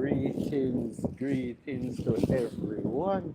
Greetings to everyone.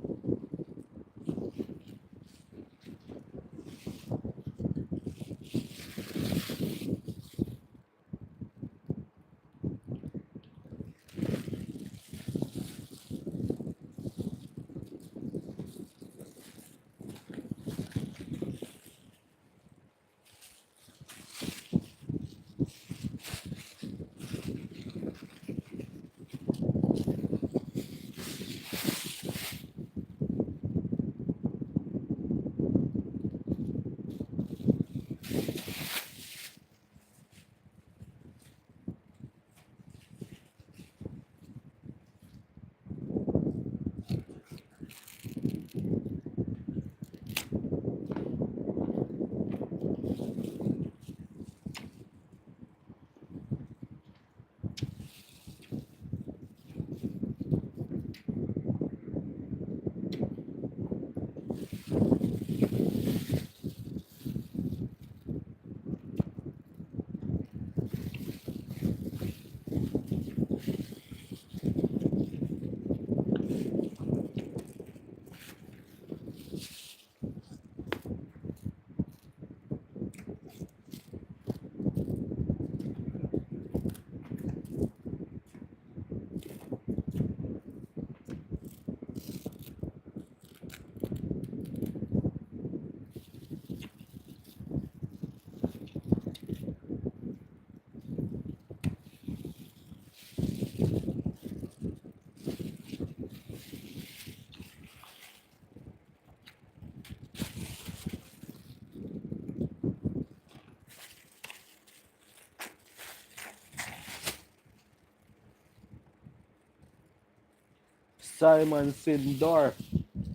Simon Sindor,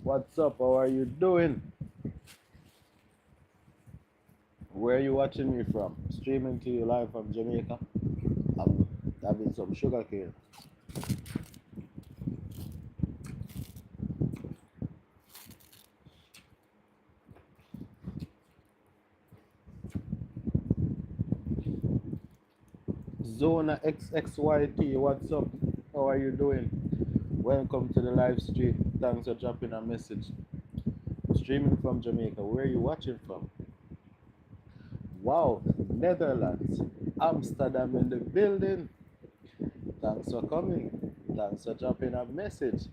what's up? How are you doing? Where are you watching me from? Streaming to you live from Jamaica. I'm having some sugar cane. Zona XXYT, what's up? How are you doing? Welcome to the live stream. Thanks for dropping a message. Streaming from Jamaica. Where are you watching from? Wow, Netherlands. Amsterdam in the building. Thanks for coming. Thanks for dropping a message.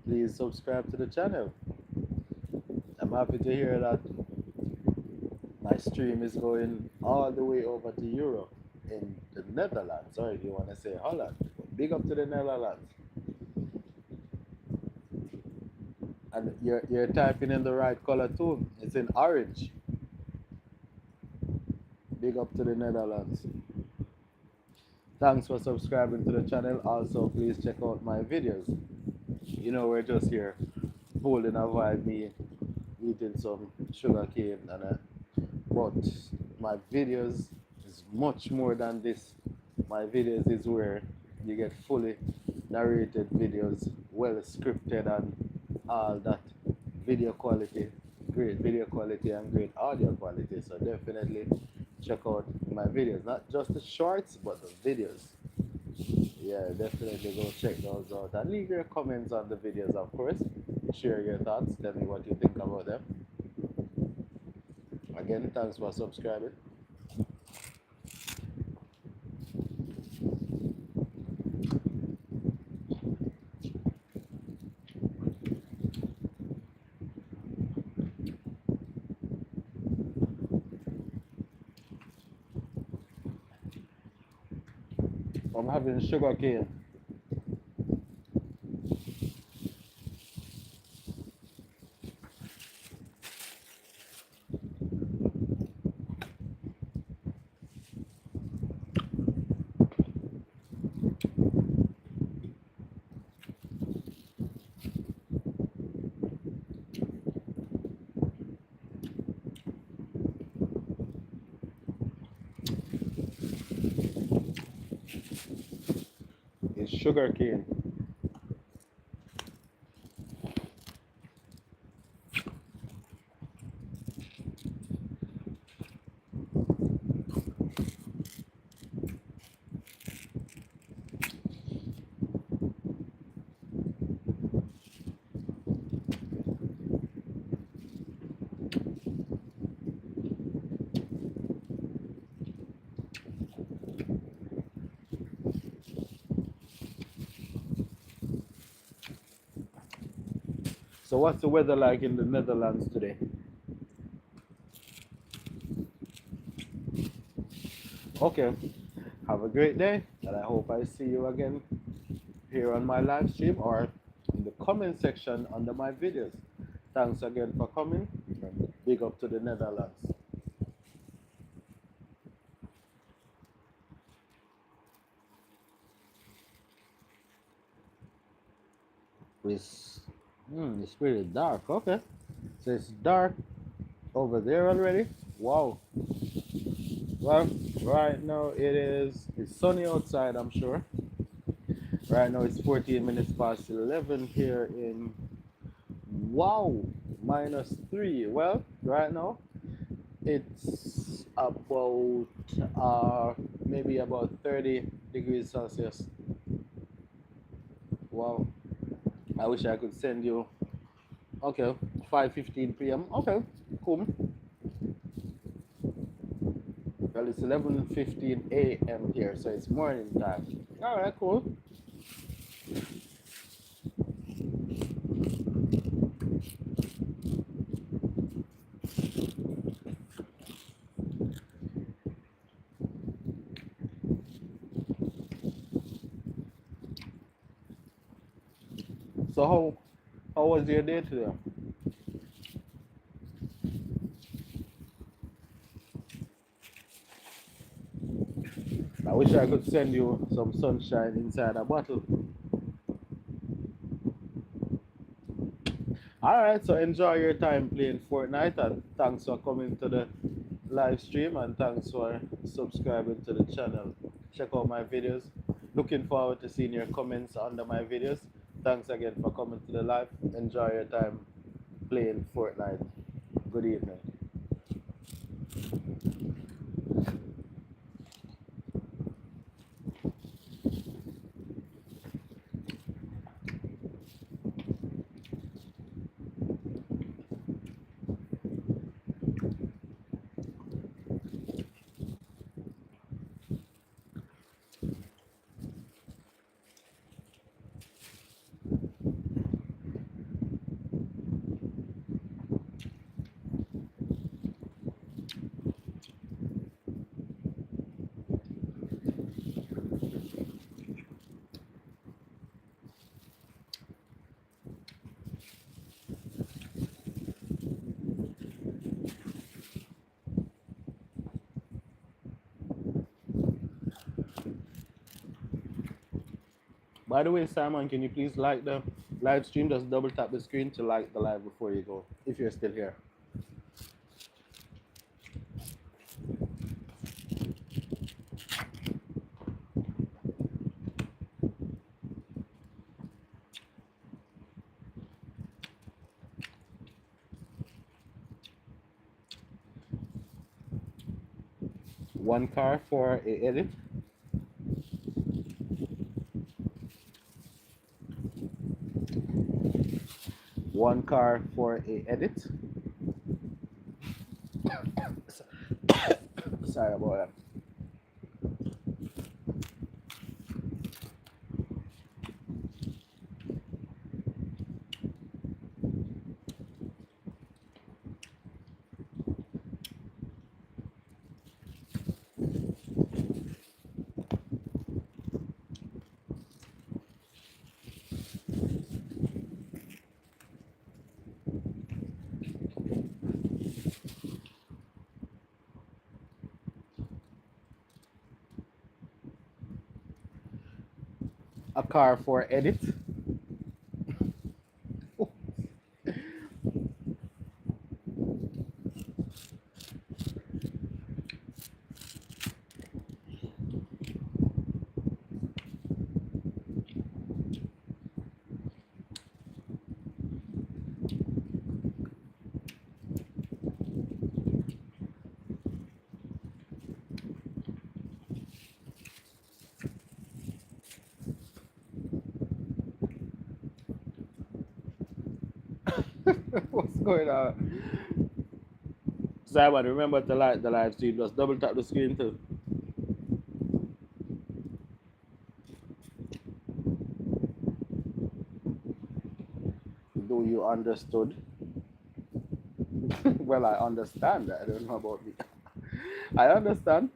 Please subscribe to the channel. I'm happy to hear that my stream is going all the way over to Europe in the Netherlands. Or if you want to say Holland. Big up to the Netherlands. And you're typing in the right color too. It's in orange. Big up to the Netherlands. Thanks for subscribing to the channel. Also, please check out my videos. You know, we're just here holding a vibe, me eating some sugar cane, but my videos is much more than this. My videos is where you get fully narrated videos, well scripted and all that. Video quality, great video quality and great audio quality. So definitely check out my videos, not just the shorts but the videos. Yeah, definitely go check those out and leave your comments on the videos, of course. Share your thoughts, tell me what you think about them. Again, thanks for subscribing. I'm having sugar cane. It's sugar cane. So what's the weather like in the Netherlands today? Okay, have a great day, and I hope I see you again here on my live stream or in the comment section under my videos. Thanks again for coming. Big up to the Netherlands. It's, it's pretty dark. Okay, so it's dark over there already. Wow. Well, right now it's sunny outside, I'm sure. Right now it's 14 minutes past 11 here in, wow, -3. Well, right now it's about maybe about 30 degrees Celsius. Wow. I wish I could send you. Okay, 5:15 p.m. Okay, cool. Well, it's 11:15 a.m. here, so it's morning time. All right, cool. So how was your day today? I wish I could send you some sunshine inside a bottle. Alright, so enjoy your time playing Fortnite, and thanks for coming to the live stream, and thanks for subscribing to the channel. Check out my videos. Looking forward to seeing your comments under my videos. Thanks again for coming to the live. Enjoy your time playing Fortnite. Good evening. By the way, Simon, can you please like the live stream? Just double tap the screen to like the live before you go, if you're still here. One car for a edit. One car for a edit. Sorry about that. A car for edit. What's going on? Simon, remember to like the live stream. Just double tap the screen too. though you understood. Well, I understand. I don't know about me. I understand,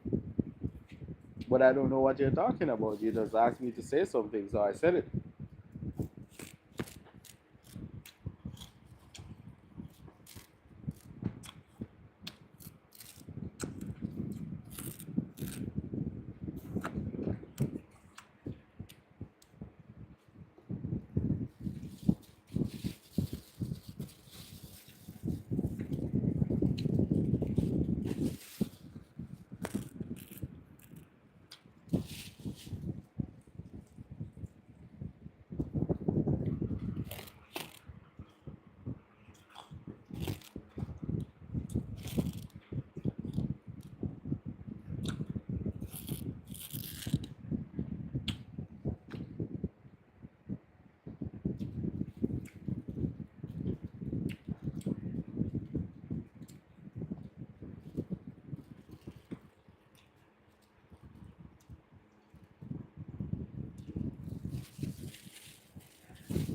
but I don't know what you're talking about. You just asked me to say something, so I said it.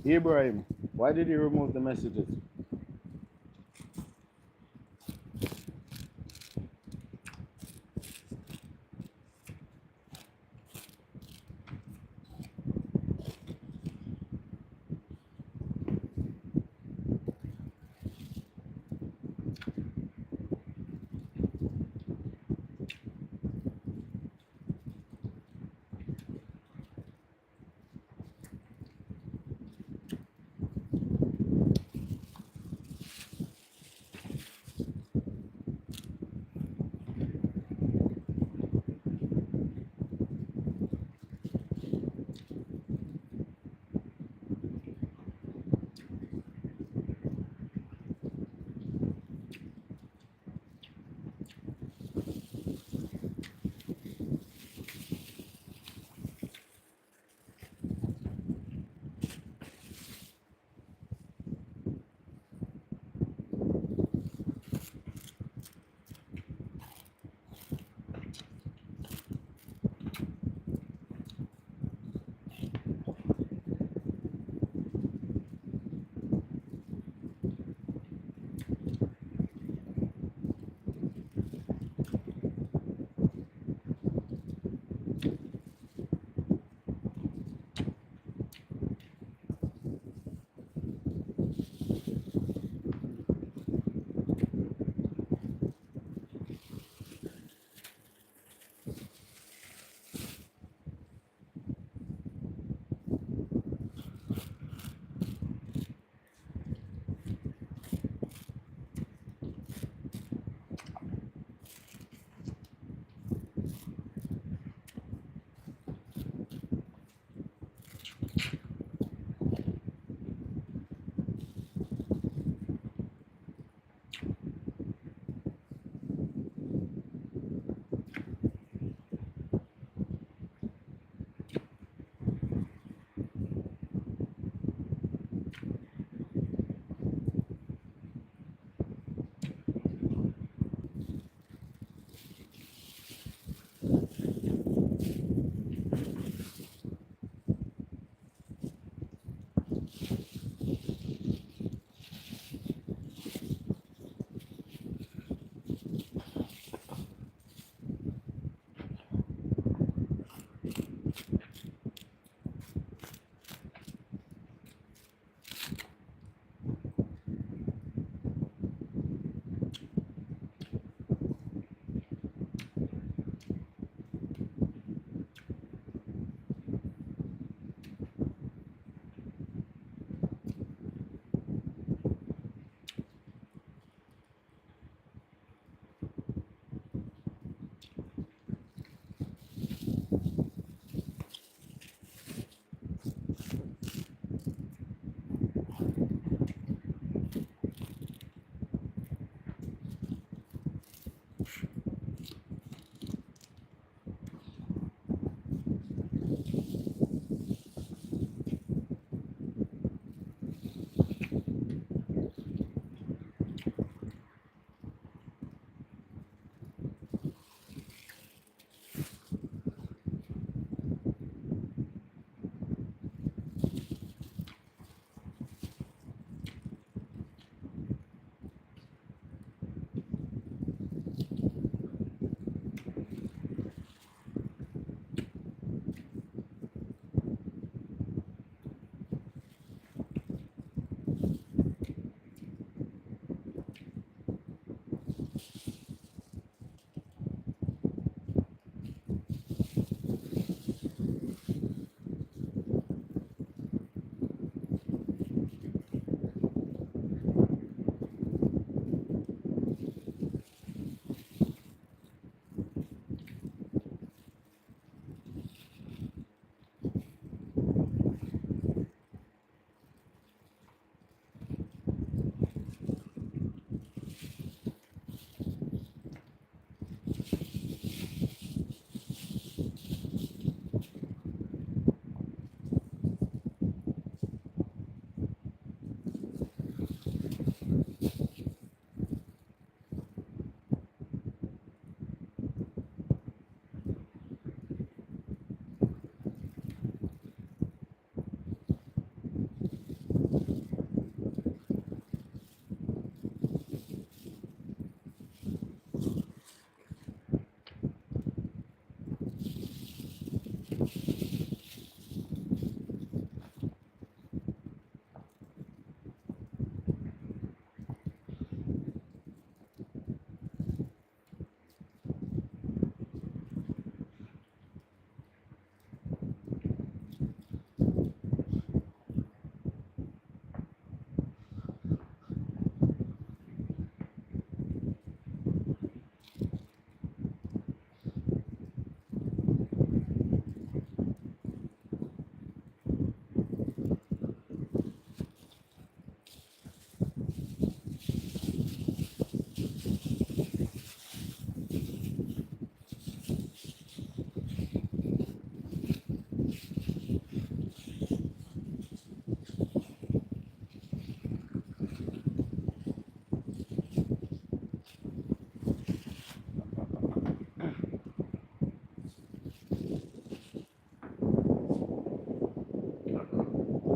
Ibrahim, why did you remove the messages?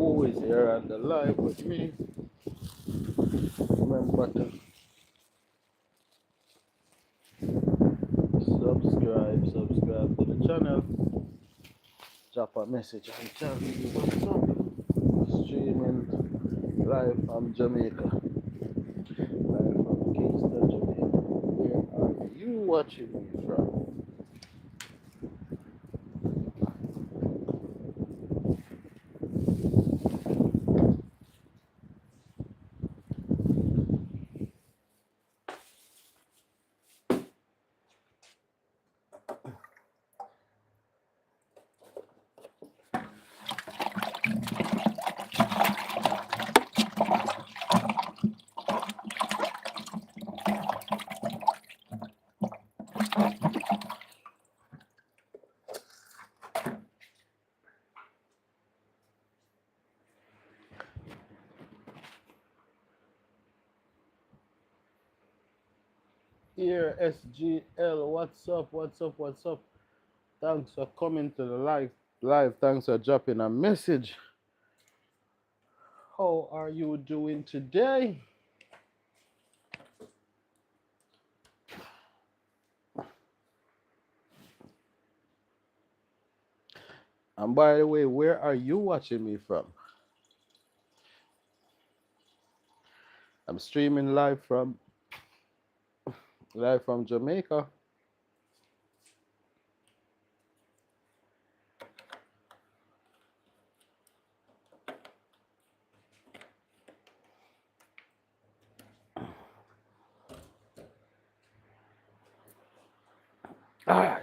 who is here on the live with me, remember to subscribe to the channel, drop a message and tell me what's up. Streaming live from Jamaica, live from Kingston, Jamaica. Where are you watching me from? Here, SGL, what's up, what's up, what's up? Thanks for coming to the live. Thanks for dropping a message. How are you doing today? And by the way, where are you watching me from? I'm streaming live from Jamaica. All right.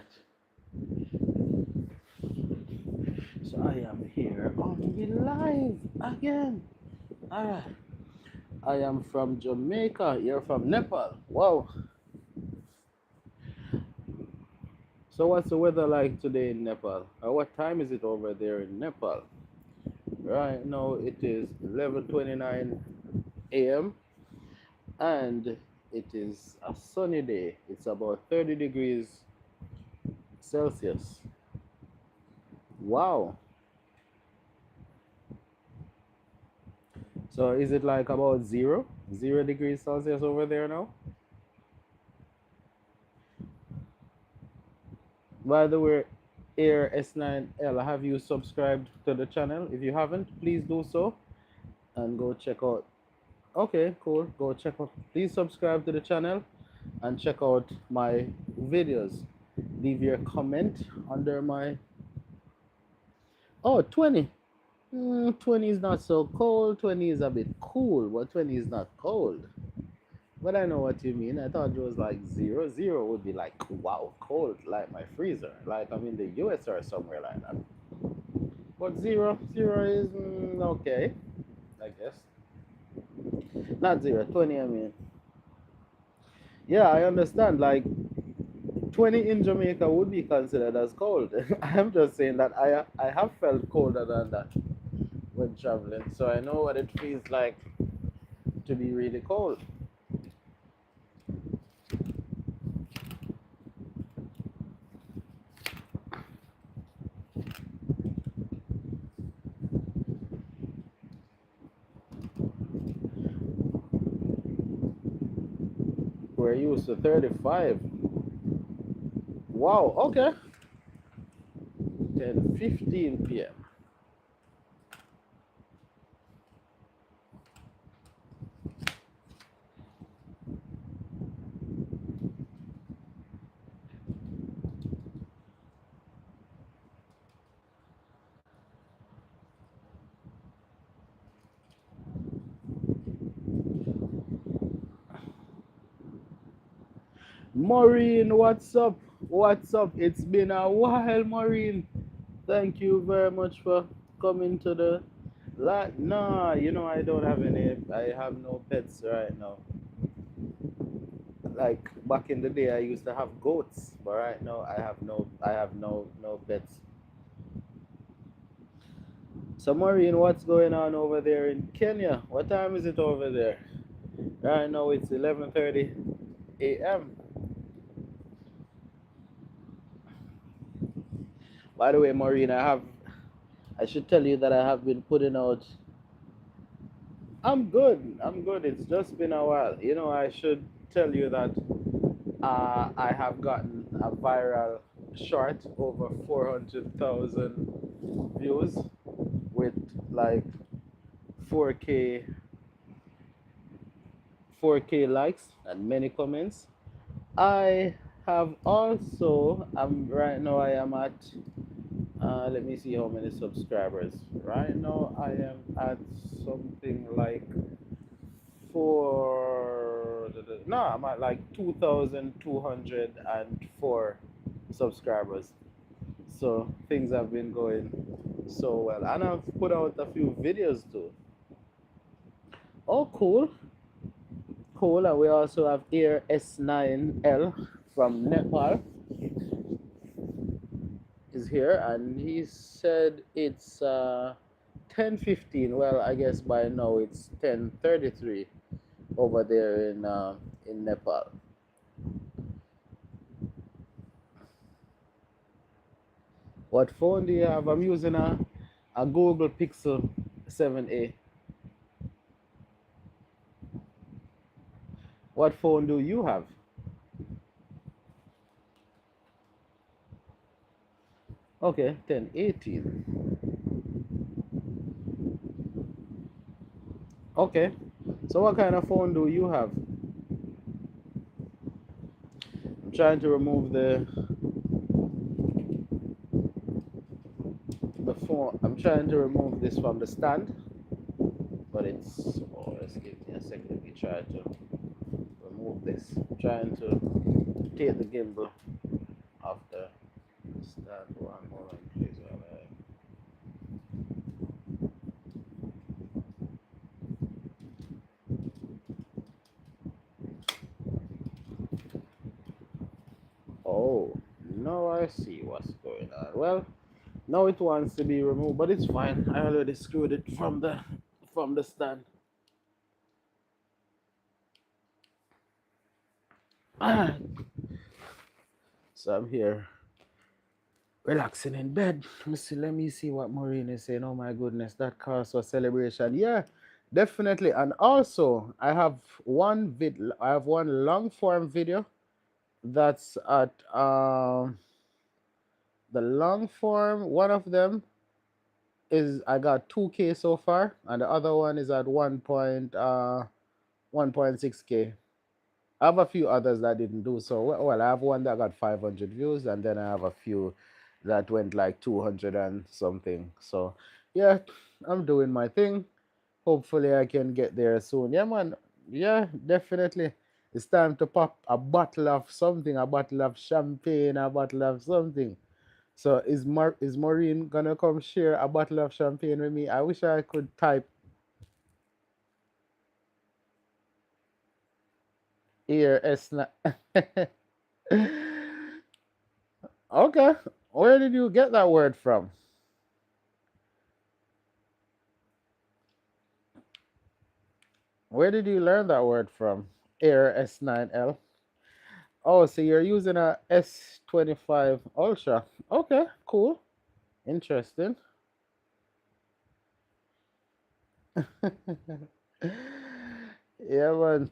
So I am here on the live again. All right. I am from Jamaica. You're from Nepal. Wow. So what's the weather like today in Nepal? What time is it over there in Nepal? Right now it is 11:29 a.m. and it is a sunny day. It's about 30 degrees Celsius. Wow. So is it like about 0 degrees Celsius over there now? By the way, Air S9L, have you subscribed to the channel? If you haven't, please do so and go check out. Okay, cool. Go check out. Please subscribe to the channel and check out my videos. Leave your comment under my. Oh, 20. 20 is not so cold. 20 is a bit cool, but 20 is not cold. But I know what you mean. I thought it was like 0. 0 would be like, wow, cold, like my freezer. Like I'm in the US or somewhere like that. But 0 is okay, I guess. Not 0, 20, I mean. Yeah, I understand. Like 20 in Jamaica would be considered as cold. I'm just saying that I have felt colder than that when traveling. So I know what it feels like to be really cold. We're used to 35. Wow, okay. 10:15 p.m. Maureen, what's up? What's up? It's been a while, Maureen. Thank you very much for coming to the live. Nah, I don't have any. I have no pets right now. Like back in the day, I used to have goats, but right now I have no pets. So Maureen, what's going on over there in Kenya? What time is it over there? Right now it's 11:30 a.m. By the way, Maureen, I I should tell you that I have been putting out. I'm good. I'm good. It's just been a while. You know, I should tell you that I have gotten a viral short over 400,000 views with like 4K 4K likes and many comments. I have also right now I am at let me see how many subscribers. Right now I am at something like no, I'm at like 2,204 subscribers. So things have been going so well, and I've put out a few videos too. Oh, cool, cool. And we also have here S9L from Nepal is here, and he said it's 10:15. Well, I guess by now it's 10:33 over there in Nepal. What phone do you have? I'm using a Google Pixel 7a. What phone do you have? Okay, 1018. Okay. So what kind of phone do you have? I'm trying to remove the phone. I'm trying to remove this from the stand, but it's oh, let's give me a second. Let me try to remove this. I'm trying to take the gimbal off the stand. One moment, please. Oh, now I see what's going on. Well, now it wants to be removed, but it's fine. I already screwed it from the stand. So I'm here relaxing in bed. Let me see what Maureen is saying. Oh my goodness, that calls for celebration. Yeah, definitely. And also, I have one long form video that's at the long form. One of them is I got 2K so far, and the other one is at 1.6K. I have a few others that didn't do so well. Well, I have one that got 500 views, and then I have a few that went like 200 and something. So, yeah, I'm doing my thing. Hopefully, I can get there soon. Yeah, man. Yeah, definitely. It's time to pop a bottle of something, a bottle of champagne, a bottle of something. So, is Maureen gonna come share a bottle of champagne with me? I wish I could type here S. Okay. Where did you get that word from? Where did you learn that word from? Air S9L. Oh, so you're using a S25 Ultra. Okay, cool. Interesting. Yeah, man.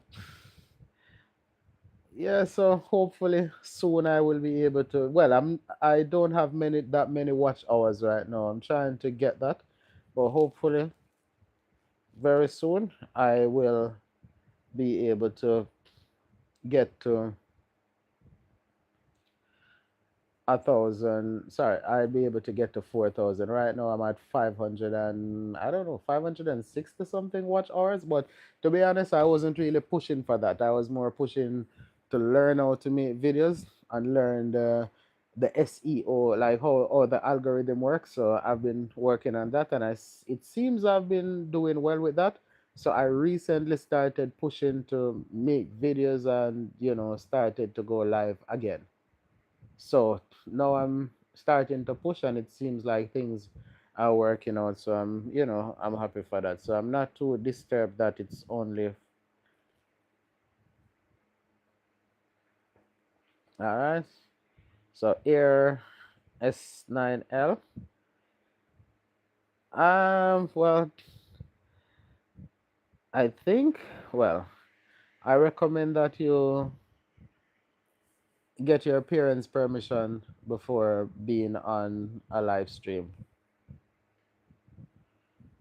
Yeah, so hopefully soon I will be able to. Well, I don't have many watch hours right now. I'm trying to get that, but hopefully very soon I will be able to get to 1,000. Sorry, I'll be able to get to 4,000. Right now I'm at 500 and I don't know, 560 something watch hours. But to be honest, I wasn't really pushing for that. I was more pushing to learn how to make videos and learn the SEO, like how the algorithm works. So I've been working on that, and it seems I've been doing well with that. So I recently started pushing to make videos and started to go live again. So now I'm starting to push, and it seems like things are working out. So I'm happy for that. So I'm not too disturbed that it's only all right. So Air S9L. Well, I think, well, I recommend that you get your parents' permission before being on a live stream.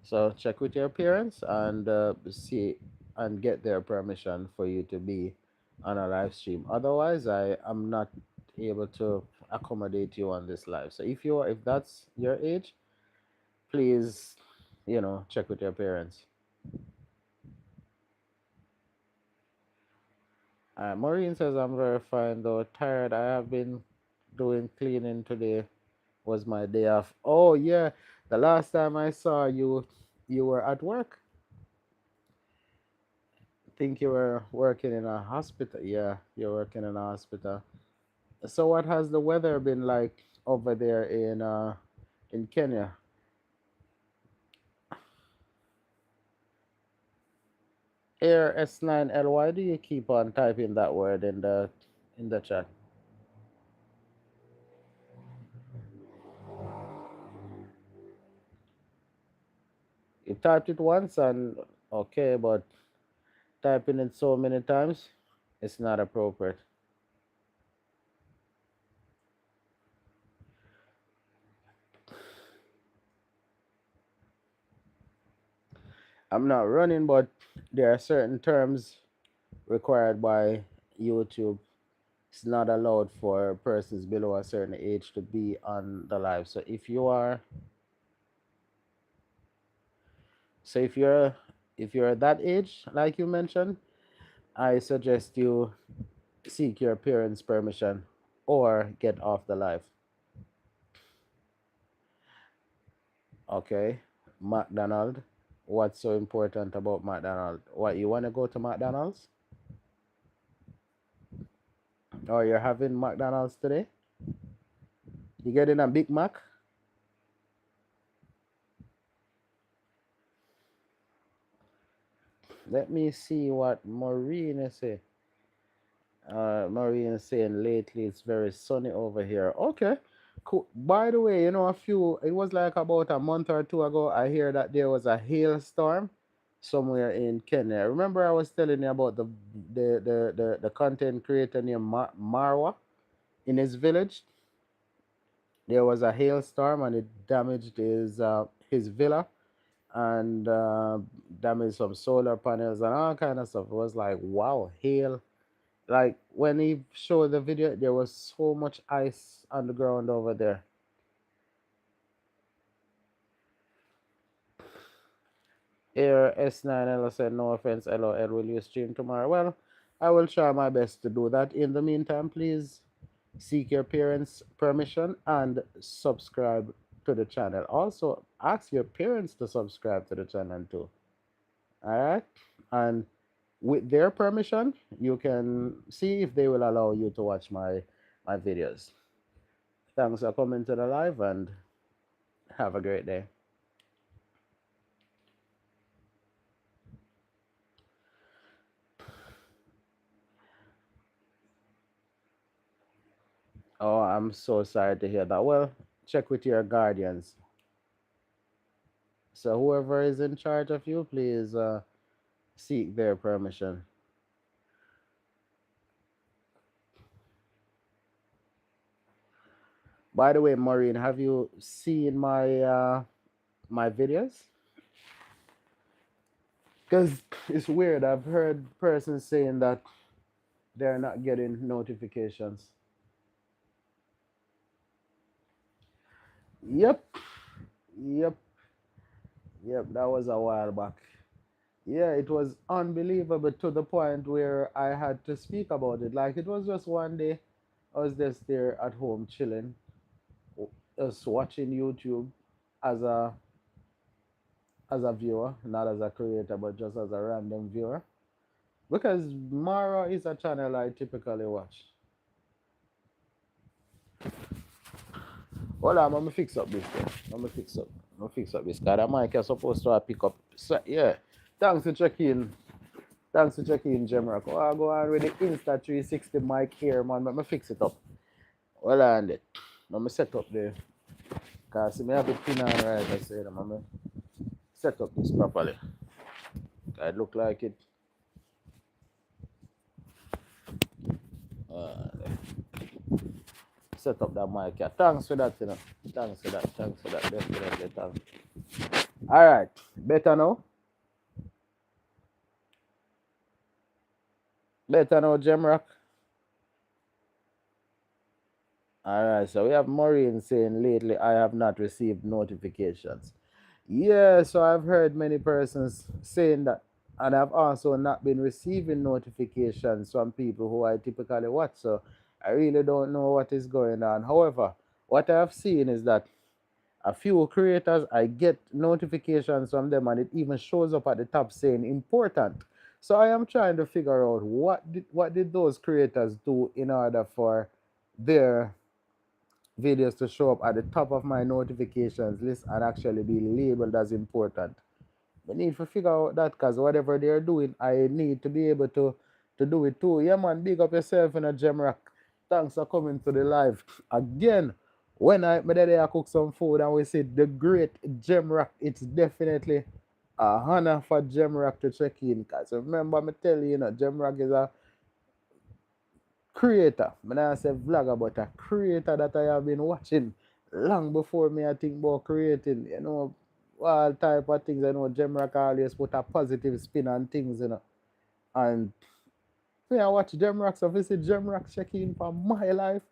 So check with your parents and see and get their permission for you to be on a live stream. Otherwise, I am not able to accommodate you on this live. So if that's your age, please, check with your parents. Maureen says I'm very fine though tired. I have been doing cleaning today. Was my day off. Oh yeah, the last time I saw you, you were at work. Think you were working in a hospital. Yeah, you're working in a hospital. So what has the weather been like over there in Kenya? Air S9L. Why do you keep on typing that word in the chat? You typed it once and okay, but typing it so many times, it's not appropriate. I'm not running, but there are certain terms required by YouTube. It's not allowed for persons below a certain age to be on the live. So if you're that age, like you mentioned, I suggest you seek your parents' permission or get off the live. Okay, McDonald. What's so important about McDonald? What, you want to go to McDonald's? Or you're having McDonald's today? You getting a Big Mac? Let me see what Maureen is saying. Maureen is saying lately it's very sunny over here. Okay, cool. By the way, it was like about a month or two ago, I hear that there was a hailstorm somewhere in Kenya. Remember I was telling you about the content creator named Marwa in his village? There was a hailstorm and it damaged his villa and damaged some solar panels and all kind of stuff. It was like, wow, hail. Like when he showed the video, there was so much ice on the ground over there. Air S9L said, no offense, LOL, will you stream tomorrow? Well, I will try my best to do that. In the meantime, please seek your parents' permission and subscribe to the channel. Also, ask your parents to subscribe to the channel too. All right? And with their permission, you can see if they will allow you to watch my videos. Thanks for coming to the live and have a great day. Oh, I'm so sorry to hear that. Well, check with your guardians. So whoever is in charge of you, please seek their permission. By the way, Maureen, have you seen my videos? Because it's weird. I've heard persons saying that they're not getting notifications. Yep, yep, yep. That was a while back. Yeah, it was unbelievable to the point where I had to speak about it. Like it was just one day, I was just there at home chilling, just watching YouTube as a viewer, not as a creator, but just as a random viewer. Because Mara is a channel I typically watch. Hold on, I'm gonna fix up this thing. I'm gonna fix up this card. That mic is supposed to pick up. So, yeah. Thanks for checking. Thanks for checking, Jamrock. Oh, I'll go on with the Insta 360 mic here, man. Let me fix it up. Hold on it. Let me set up there. Because I have it pin on right, I said, I'm going to set up this properly. It look like it. Uh, Set up that mic. Yeah. Thanks for that, you know. Thanks for that. Thanks for that. Definitely. Thanks. All right. Better now? Better now, Gemrock? All right. So we have Maureen saying lately I have not received notifications. Yeah, so I've heard many persons saying that, and I've also not been receiving notifications from people who I typically watch. So I really don't know what is going on. However, what I've seen is that a few creators, I get notifications from them, and it even shows up at the top saying important. So I am trying to figure out what did those creators do in order for their videos to show up at the top of my notifications list and actually be labeled as important. We need to figure out that, because whatever they're doing, I need to be able to do it too. Yeah, man, big up yourself in a Gemrock. Thanks for coming to the live. Again, when my daddy I cook some food and we say the great Gemrock, it's definitely a honor for Gemrock to check in. Because remember, me tell you, Gemrock is a creator. I not say vlogger, but a creator that I have been watching long before me I think about creating, all type of things. I know Gemrock always put a positive spin on things, And when I watch Gemrock, so if you see Gemrock checking for my life.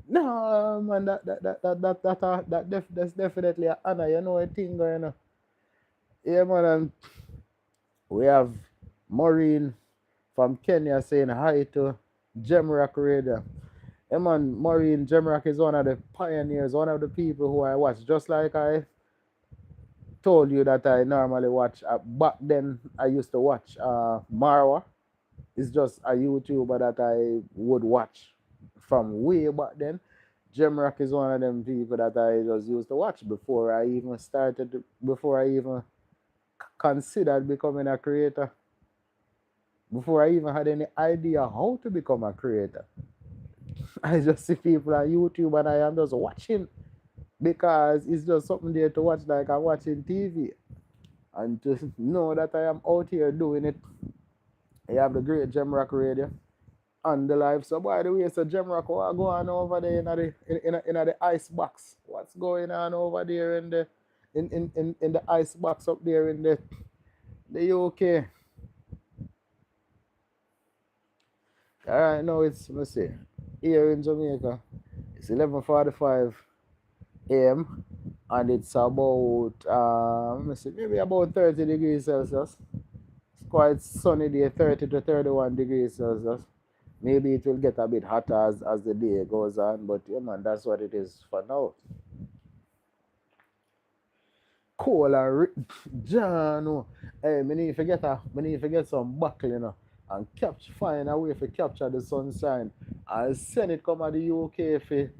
No man, that's definitely an honor, a thing going on. Yeah man, and we have Maureen from Kenya saying hi to Gemrock Radio. Yeah, man, Maureen, Gemrock is one of the pioneers, one of the people who I watch. Just like I told you that I normally watch. Back then, I used to watch Marwa. It's just a YouTuber that I would watch from way back then. Gemrock is one of them people that I just used to watch before I even considered becoming a creator, before I even had any idea how to become a creator. I just see people on YouTube and I am just watching because it's just something there to watch, like I'm watching TV. And to know that I am out here doing it, I have the great Gemrock Radio on the live. So by the way, so Gemrock, what going on over there in the ice box? What's going on over there in the ice box up there in the UK? All right, now let's see, here in Jamaica, it's 11:45 a.m. and it's about let me see, maybe about 30 degrees Celsius. It's quite sunny day, 30 to 31 degrees Celsius. Maybe it will get a bit hotter as the day goes on, but yeah man, that's what it is for now. Cola John, hey, me need to get some buckle, and find a way to capture the sunshine and send it come to the UK for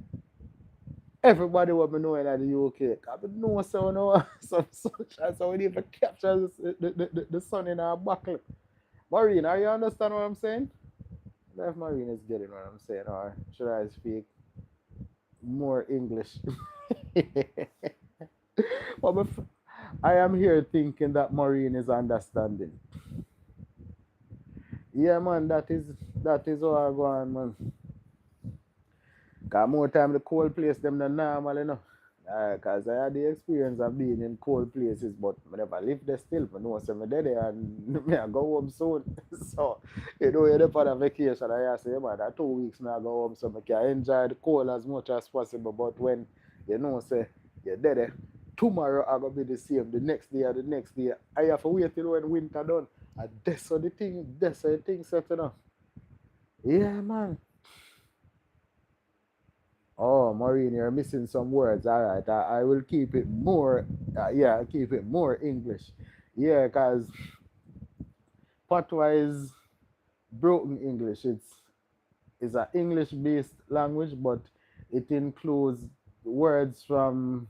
everybody what me know in the UK. I know so no some sunshine, so we need to capture the sun in our buckle. Maureen, are you understand what I'm saying? If Maureen is getting what I'm saying, or should I speak more English? But I am here thinking that Maureen is understanding. Yeah, man, that is how I go on, man. Cause more time the cold place them than normal, Cause I had the experience of being in cold places, but I never lived there still. I know some dead there and me I go home soon. So you're there for a vacation. I say, man, that 2 weeks me I go home so I can enjoy the cold as much as possible. But when say you're there, tomorrow I gonna be the same, the next day or the next day. I have to wait till when winter done. And that's how the thing set, Yeah, man. Oh, Maureen, you're missing some words. All right, I will keep it more. I'll keep it more English. Yeah, because Patois is broken English. It's an English-based language, but it includes words from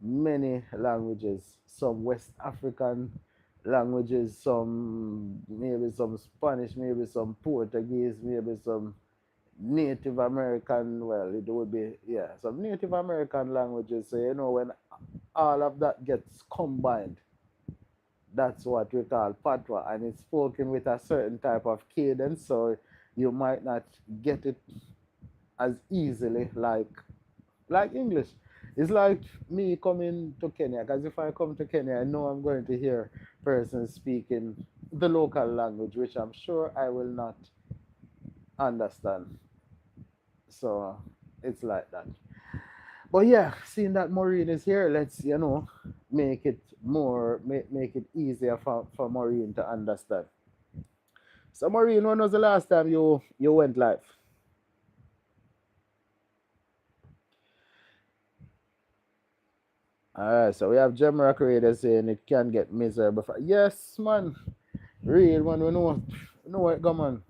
many languages. Some West African languages, maybe some Spanish, maybe some Portuguese, maybe some Native American, well, it would be, yeah, some Native American languages. So, when all of that gets combined, that's what we call patois, and it's spoken with a certain type of cadence, so you might not get it as easily like English. It's like me coming to Kenya, because if I come to Kenya, I know I'm going to hear persons speaking the local language, which I'm sure I will not understand. So it's like that. But yeah, seeing that Maureen is here, let's make it make it easier for Maureen to understand. So Maureen, when was the last time you went live? Alright, so we have Jamrock Radio saying it can get miserable. Yes, man. Real man, we know what go man.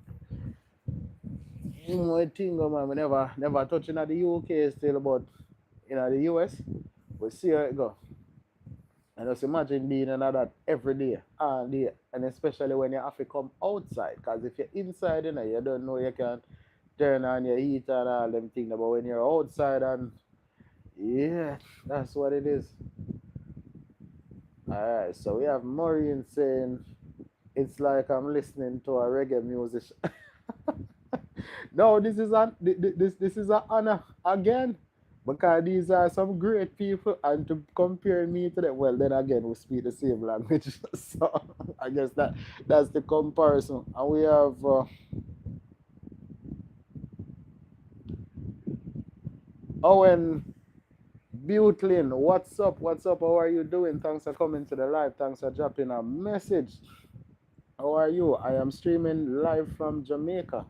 You know what thing go man. We never touching at the UK still, but the US, we see how it go. And just imagine being in that every day, all day, and especially when you have to come outside. Because if you're inside, you don't know you can turn on your heat and all them things. But when you're outside, and yeah, that's what it is. Alright, so we have Maureen saying it's like I'm listening to a reggae musician. No, this is an honor again, because these are some great people, and to compare me to them, well, then again we speak the same language, so I guess that's the comparison. And we have Owen Butlin. What's up? What's up? How are you doing? Thanks for coming to the live. Thanks for dropping a message. How are you? I am streaming live from Jamaica.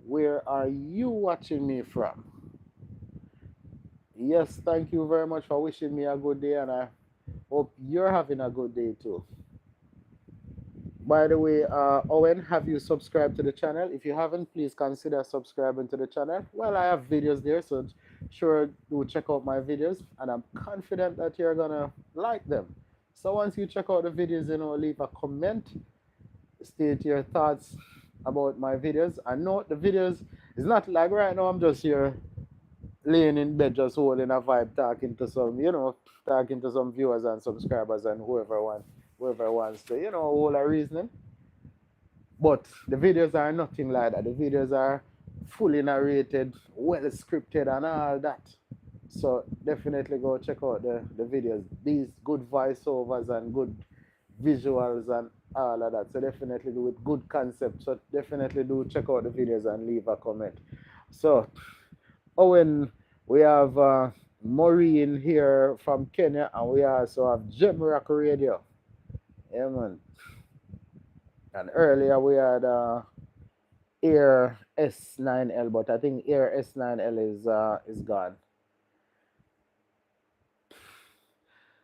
Where are you watching me from? Yes, thank you very much for wishing me a good day, and I hope you're having a good day too. By the way, Owen, have you subscribed to the channel? If you haven't, please consider subscribing to the channel. Well, I have videos there, so sure do check out my videos, and I'm confident that you're gonna like them. So once you check out the videos, leave a comment, state your thoughts about my videos. I know the videos is not like right now I'm just here laying in bed just holding a vibe, talking to some viewers and subscribers and whoever wants to, hold a reasoning. But the videos are nothing like that. The videos are fully narrated, well scripted and all that. So definitely go check out the videos. These good voiceovers and good visuals and all of that. So definitely do with good concept. So definitely do check out the videos and leave a comment. So Owen, we have Maureen here from Kenya, and we also have Jamrock Radio. Yeah, man. And earlier we had Air S9L, but I think Air S9L is gone.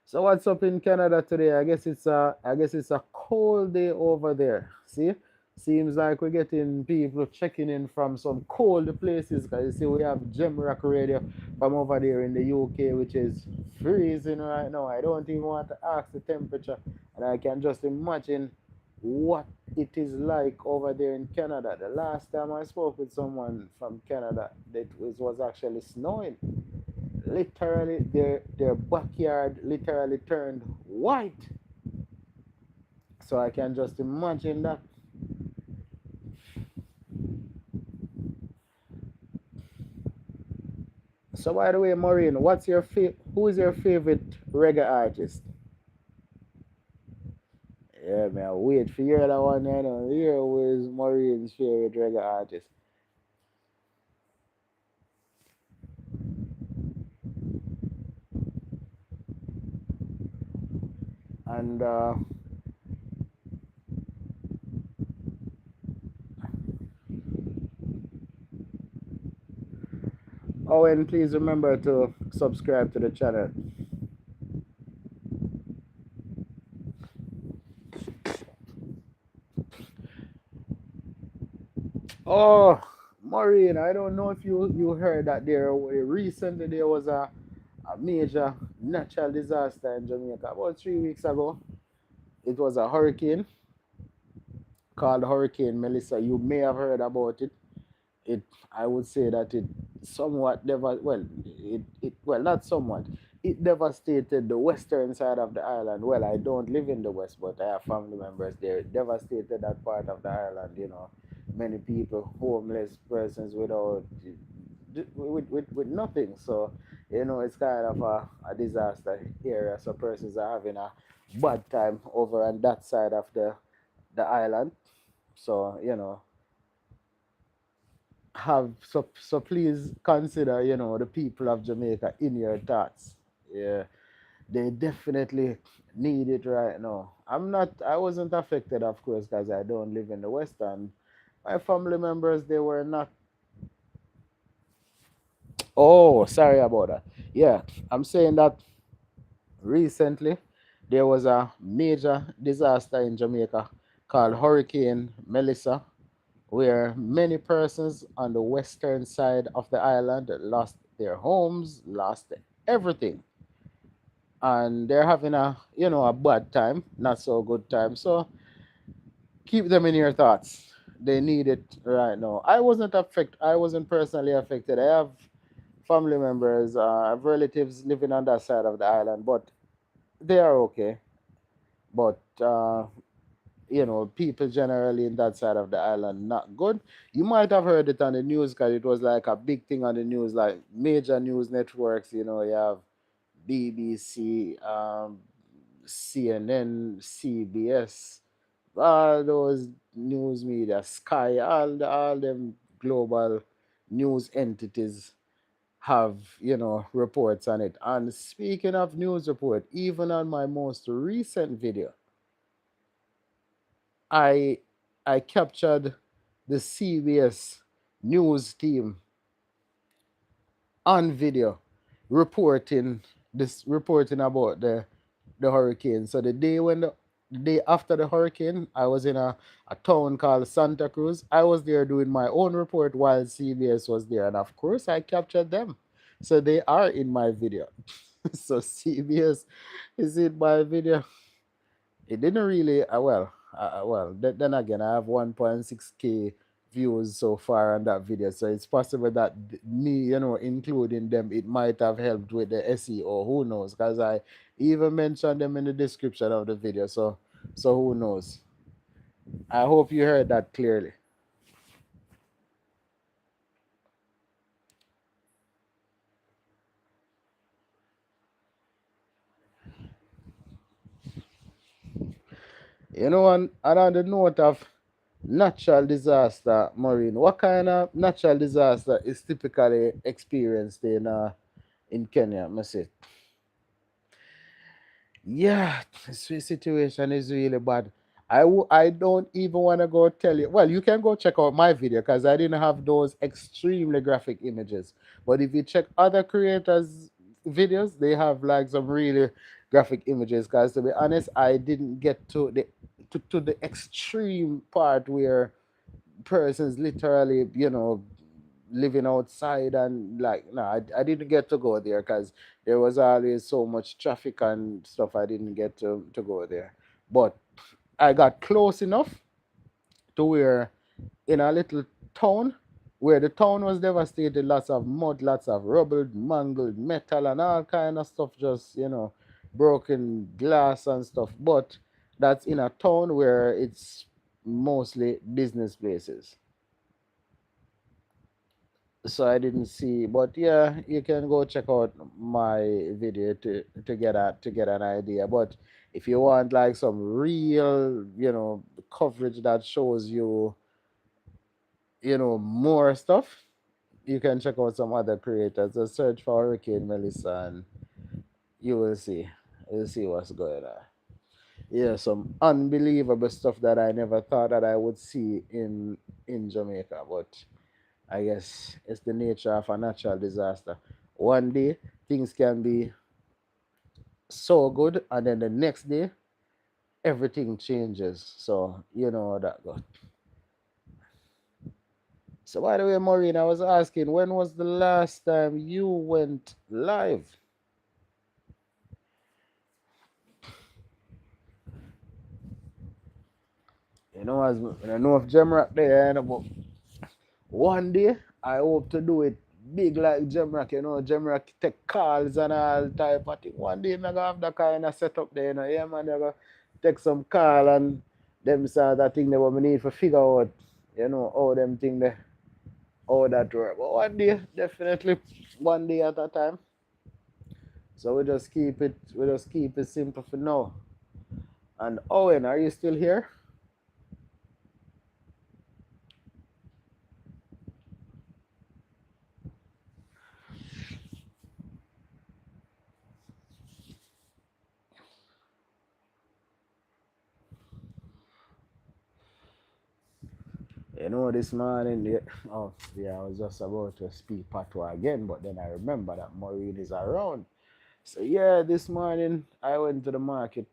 So what's up in Canada today? I guess it's a cold day over there. See? Seems like we're getting people checking in from some cold places, because you see we have Jamrock Radio from over there in the UK, which is freezing right now. I don't even want to ask the temperature, and I can just imagine what it is like over there in Canada. The last time I spoke with someone from Canada, it was actually snowing. Literally, their backyard literally turned white. So I can just imagine that. So by the way, Maureen, who is your favorite reggae artist? Yeah, man, wait for you that one. Here who is Maureen's favorite reggae artist. And Owen, please remember to subscribe to the channel. Oh, Maureen, I don't know if you heard that recently there was a major natural disaster in Jamaica about 3 weeks ago. It was a hurricane called Hurricane Melissa. You may have heard about it. it I would say that it somewhat well, not somewhat, it devastated the western side of the island. Well, I don't live in the west, but I have family members there. It devastated that part of the island, many people, homeless persons without with nothing. So it's kind of a disaster area. So persons are having a bad time over on that side of the island. So so please consider the people of Jamaica in your thoughts. Yeah, they definitely need it right now. I wasn't affected, of course, because I don't live in the west, and my family members, they were not. Oh, sorry about that. Yeah, I'm saying that recently there was a major disaster in Jamaica called Hurricane Melissa, where many persons on the western side of the island lost their homes, lost everything, and they're having a bad time, not so good time. So keep them in your thoughts. They need it right now. I wasn't personally affected. I have family members, I have relatives living on that side of the island, but they are okay. But people generally in that side of the island not good. You might have heard it on the news because it was like a big thing on the news, like major news networks. You have BBC, CNN, CBS, all those news media, Sky, all them global news entities have reports on it. And speaking of news report, even on my most recent video, I I captured the CBS news team on video reporting about the hurricane. So the day after the hurricane, I was in a town called Santa Cruz. I was there doing my own report while CBS was there, and of course I captured them. So they are in my video. So CBS is in my video. It didn't really then again, I have 1.6K views so far on that video, so it's possible that me, including them, it might have helped with the SEO. Who knows, because I even mentioned them in the description of the video. So who knows. I hope you heard that clearly. And on the note of natural disaster, Maureen, what kind of natural disaster is typically experienced in Kenya, must say? Yeah, the situation is really bad. I don't even want to go tell you. Well, you can go check out my video because I didn't have those extremely graphic images. But if you check other creators' videos, they have like some really graphic images. Because to be honest, I didn't get to the extreme part where persons literally, living outside and like, no, I didn't get to go there because there was always so much traffic and stuff. I didn't get to go there, but I got close enough to where in a little town where the town was devastated, lots of mud, lots of rubble, mangled metal, and all kind of stuff, just broken glass and stuff. But that's in a town where it's mostly business places, so I didn't see. But yeah, you can go check out my video to get an idea. But if you want like some real, coverage that shows you, more stuff, you can check out some other creators. Just search for Hurricane Melissa and you will see. You'll see what's going on. Yeah, some unbelievable stuff that I never thought that I would see in Jamaica, but I guess it's the nature of a natural disaster. One day things can be so good, and then the next day everything changes. So you know how that goes. So by the way, Maureen, I was asking, when was the last time you went live? As I know if Gemrock there, but One day, I hope to do it big like Jamrock, Jamrock take calls and all type of thing. One day, I'm going to have that kind of setup there, Yeah, man, I'm going to take some call and them sort of thing that what we need to figure out, how them thing there, how that work. But one day, definitely, one day at a time. So we just keep it simple for now. And Owen, are you still here? This morning, oh yeah, I was just about to speak patois again, but then I remember that Maureen is around. So yeah, this morning I went to the market,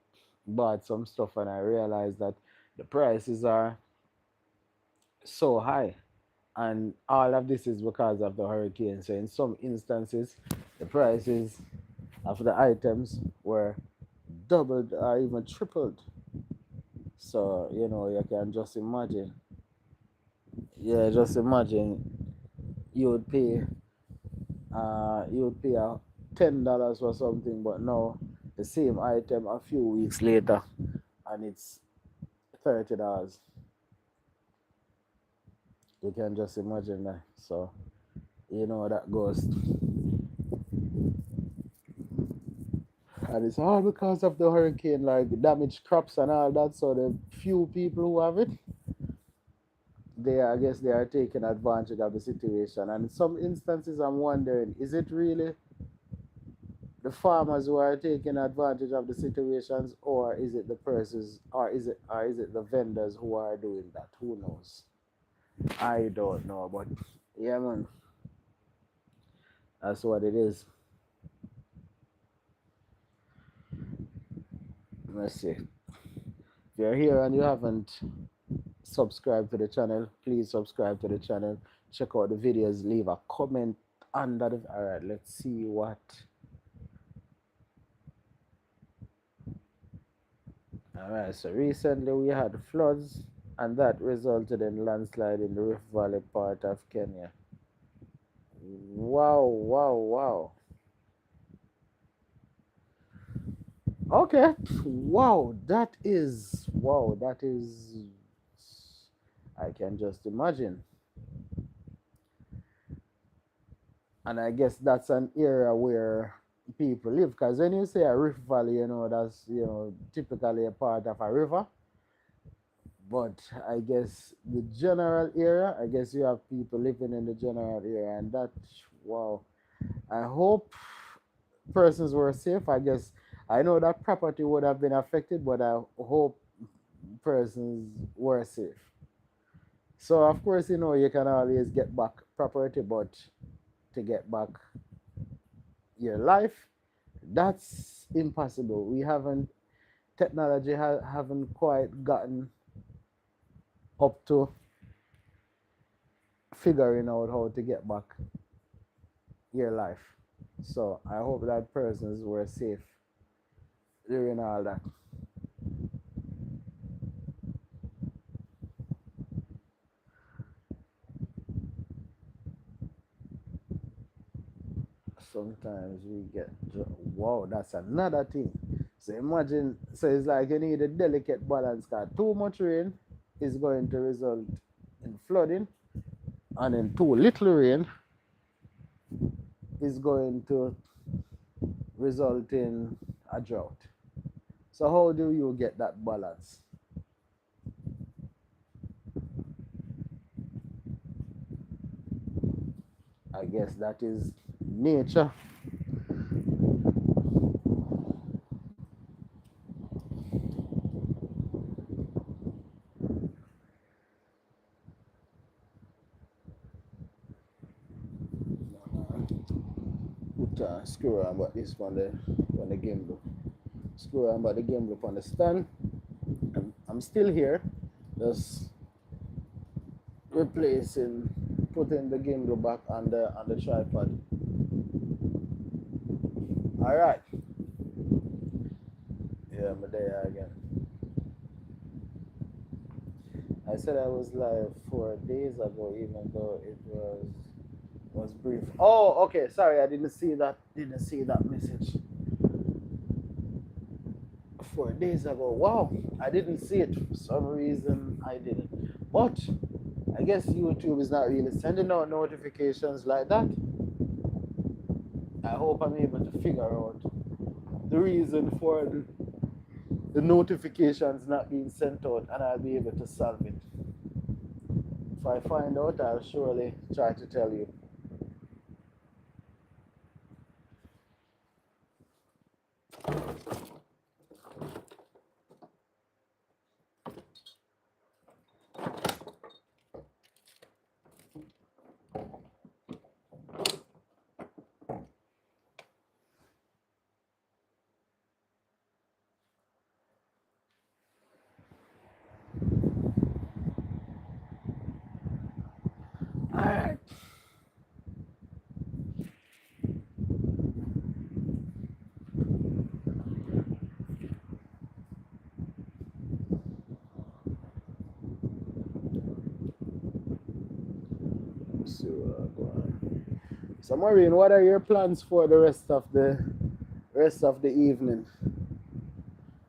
bought some stuff, and I realized that the prices are so high. And all of this is because of the hurricane. So in some instances, the prices of the items were doubled or even tripled. So, you can just imagine. Yeah, just imagine you would pay $10 for something, but now the same item a few weeks later and it's $30. You can just imagine that. So that goes, and it's all because of the hurricane, like damaged crops and all that. So the few people who have it, I guess they are taking advantage of the situation. And in some instances, I'm wondering, is it really the farmers who are taking advantage of the situations, or is it the persons, or is it the vendors who are doing that? Who knows? I don't know, but yeah, man, that's what it is. Let's see. If you're here and you haven't subscribed to the channel, please subscribe to the channel. Check out the videos. Leave a comment under the. All right, let's see what. All right, so recently we had floods, and that resulted in landslide in the Rift Valley part of Kenya. Wow, wow, wow. Okay. Wow, that is I can just imagine. And I guess that's an area where people live. Because when you say a rift valley, that's typically a part of a river. But I guess the general area, I guess you have people living in the general area, and that, wow. I hope persons were safe. I guess I know that property would have been affected, but I hope persons were safe. So of course, you can always get back property, but to get back your life, that's impossible. We haven't technology haven't quite gotten up to figuring out how to get back your life. So I hope that persons were safe during all that. Sometimes we get, wow, that's another thing. So imagine, so it's like you need a delicate balance, because too much rain is going to result in flooding, and then too little rain is going to result in a drought. So how do you get that balance? I guess that is nature. Put screw around about this on the gimbal. Screw around about the gimbal on the stand. I'm still here, just replacing, putting the gimbal back on the tripod. All right. Yeah, I'm there again. I said I was live 4 days ago, even though it was brief. Oh, okay. Sorry, I didn't see that. Didn't see that message. 4 days ago. Wow, I didn't see it for some reason. I didn't. But I guess YouTube is not really sending out notifications like that. I hope I'm able to figure out the reason for the notifications not being sent out, and I'll be able to solve it. If I find out, I'll surely try to tell you. Alright. So Maureen, what are your plans for the rest of the evening?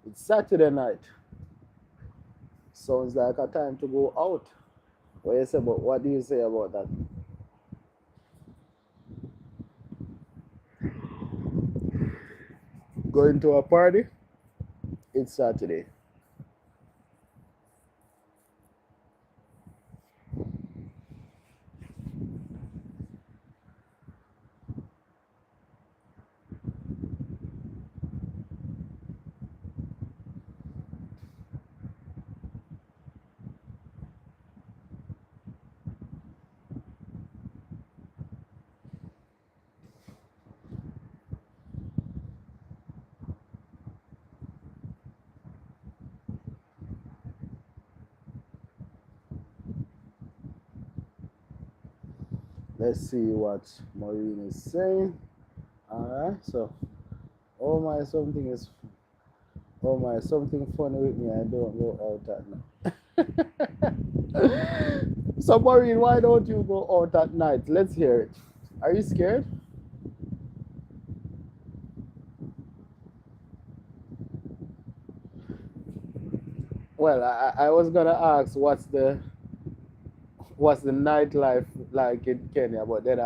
It's Saturday night. Sounds like a time to go out. What do you say about that? Going to a party? It's Saturday. Let's see what Maureen is saying. Alright, so oh my something is oh my something funny with me. I don't go out at night. So Maureen, why don't you go out at night? Let's hear it. Are you scared? Well, I was gonna ask what's the nightlife like in Kenya, but then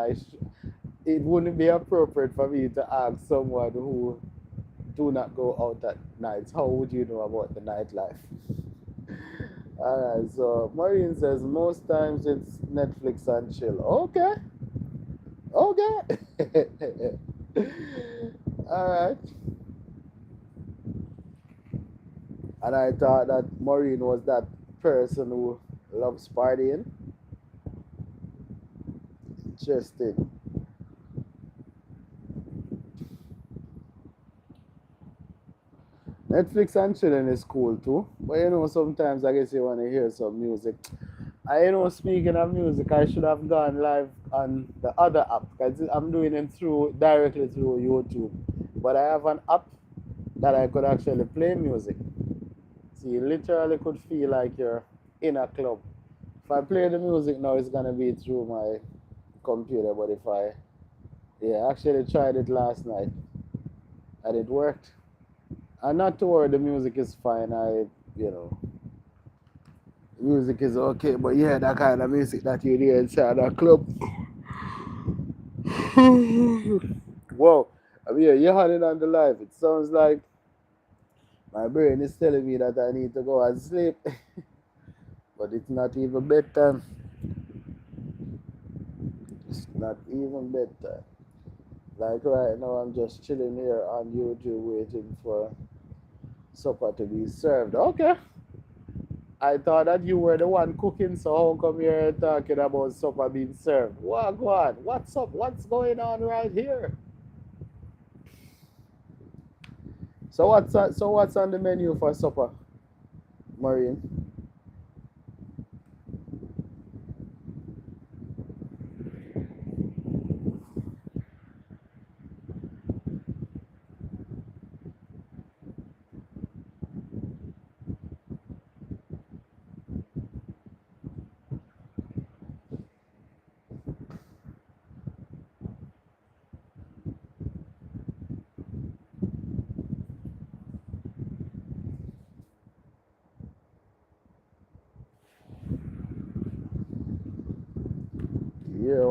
it wouldn't be appropriate for me to ask someone who do not go out at nights. How would you know about the nightlife? All right, so Maureen says most times it's Netflix and chill. Okay, okay. All right. And I thought that Maureen was that person who loves partying. Interesting. Netflix and chilling is cool too. But sometimes I guess you want to hear some music. Speaking of music, I should have gone live on the other app because I'm doing it directly through YouTube. But I have an app that I could actually play music. So you literally could feel like you're in a club. If I play the music now, it's gonna be through my computer. But if I actually tried it last night and it worked. And not to worry, the music is fine. Music is okay, but yeah, that kind of music that you hear inside a club. Whoa, you're hunting on the live. It sounds like my brain is telling me that I need to go and sleep, but it's not even bedtime. It's not even bedtime. Like right now, I'm just chilling here on YouTube waiting for supper to be served. Okay. I thought that you were the one cooking, so how come you're talking about supper being served? What, go on. What's up? What's going on right here? So what's on the menu for supper, Maureen?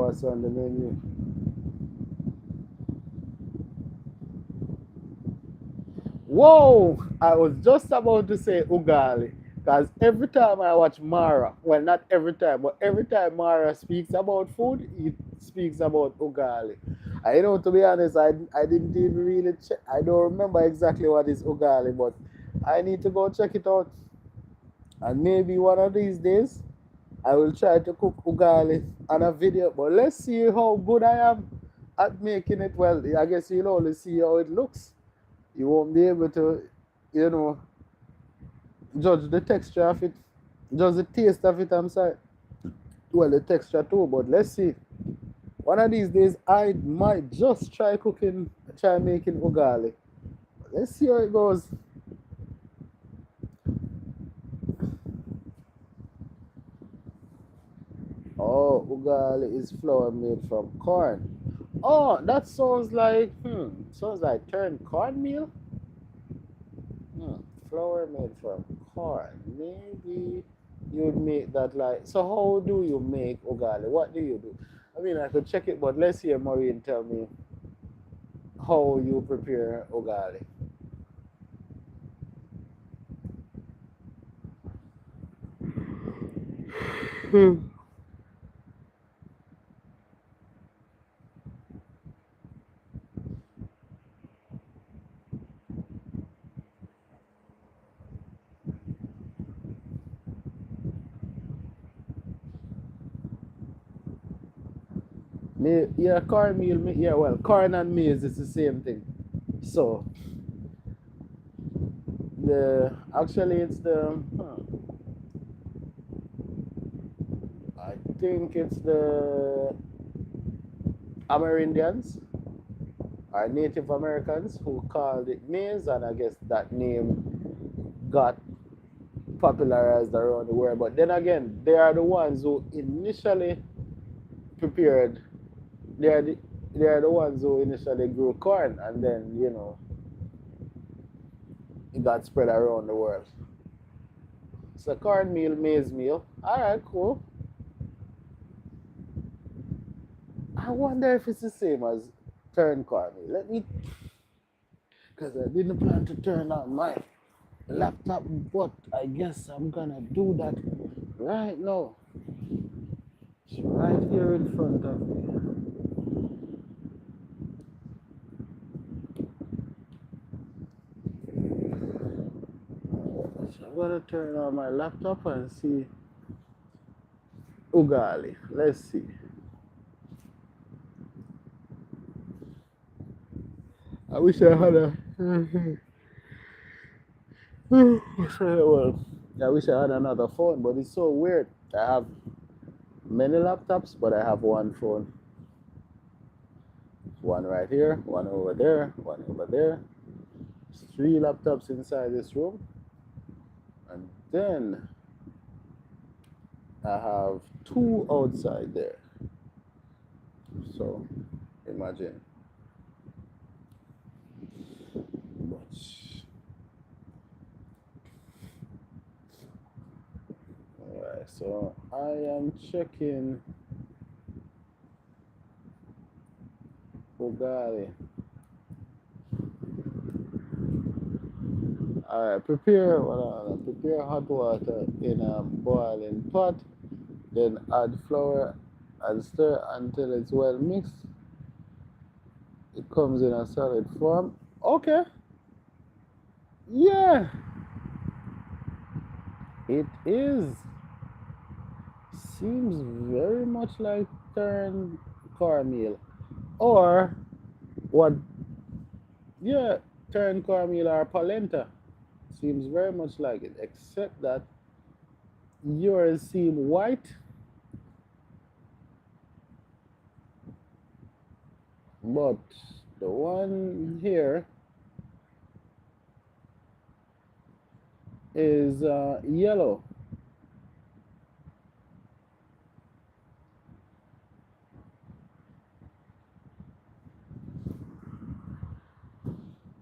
what's on the menu. Whoa! I was just about to say ugali. Because every time I watch Mara, well, not every time, but every time Mara speaks about food, he speaks about ugali. I know, to be honest, I didn't even really check. I don't remember exactly what is ugali, but I need to go check it out. And maybe one of these days, I will try to cook ugali on a video. But let's see how good I am at making it. Well, I guess you'll only see how it looks. You won't be able to, you know, judge the texture of it, judge the taste of it. I'm sorry. Well, the texture too, but let's see. One of these days, I might just try making ugali. Let's see how it goes. Oh, ugali is flour made from corn. Oh, that sounds like turned cornmeal. Hmm, flour made from corn. Maybe you'd make that like. So how do you make ugali? What do you do? I mean, I could check it, but let's hear Maureen tell me how you prepare ugali. Yeah, cornmeal. Yeah, well, corn and maize is the same thing. So the actually it's the I think it's the Amerindians or Native Americans who called it maize, and I guess that name got popularized around the world. But then again, they are the ones who initially prepared. They are the they are the ones who initially grew corn, and then it got spread around the world. So cornmeal, maize meal. All right, cool. I wonder if it's the same as turn cornmeal. Let me, because I didn't plan to turn on my laptop, but I guess I'm gonna do that right now. It's right here in front of me. So I'm gonna turn on my laptop and see ugali. Let's see. I wish I had a. Well, I wish I had another phone, but it's so weird. I have many laptops, but I have one phone. One right here, one over there, one over there. Three laptops inside this room. And then I have two outside there. So imagine. But alright, so I am checking ugali. Alright, prepare hot water in a boiling pot, then add flour and stir until it's well mixed. It comes in a solid form. Okay, yeah, it is. Seems very much like turned cornmeal. Or what, yeah, turned cornmeal or polenta. Seems very much like it, except that yours seem white, but the one here is yellow.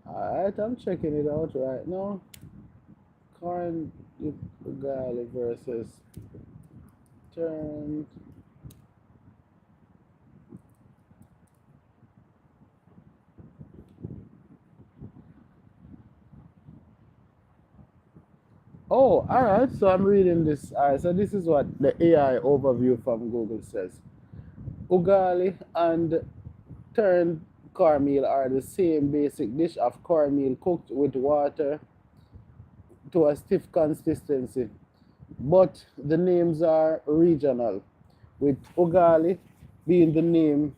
Alright, I'm checking it out right now. Corn garlic versus turned Oh, all right. So I'm reading this. All right. So this is what the AI overview from Google says. Ugali and turned cornmeal are the same basic dish of cornmeal cooked with water to a stiff consistency, but the names are regional, with ugali being the name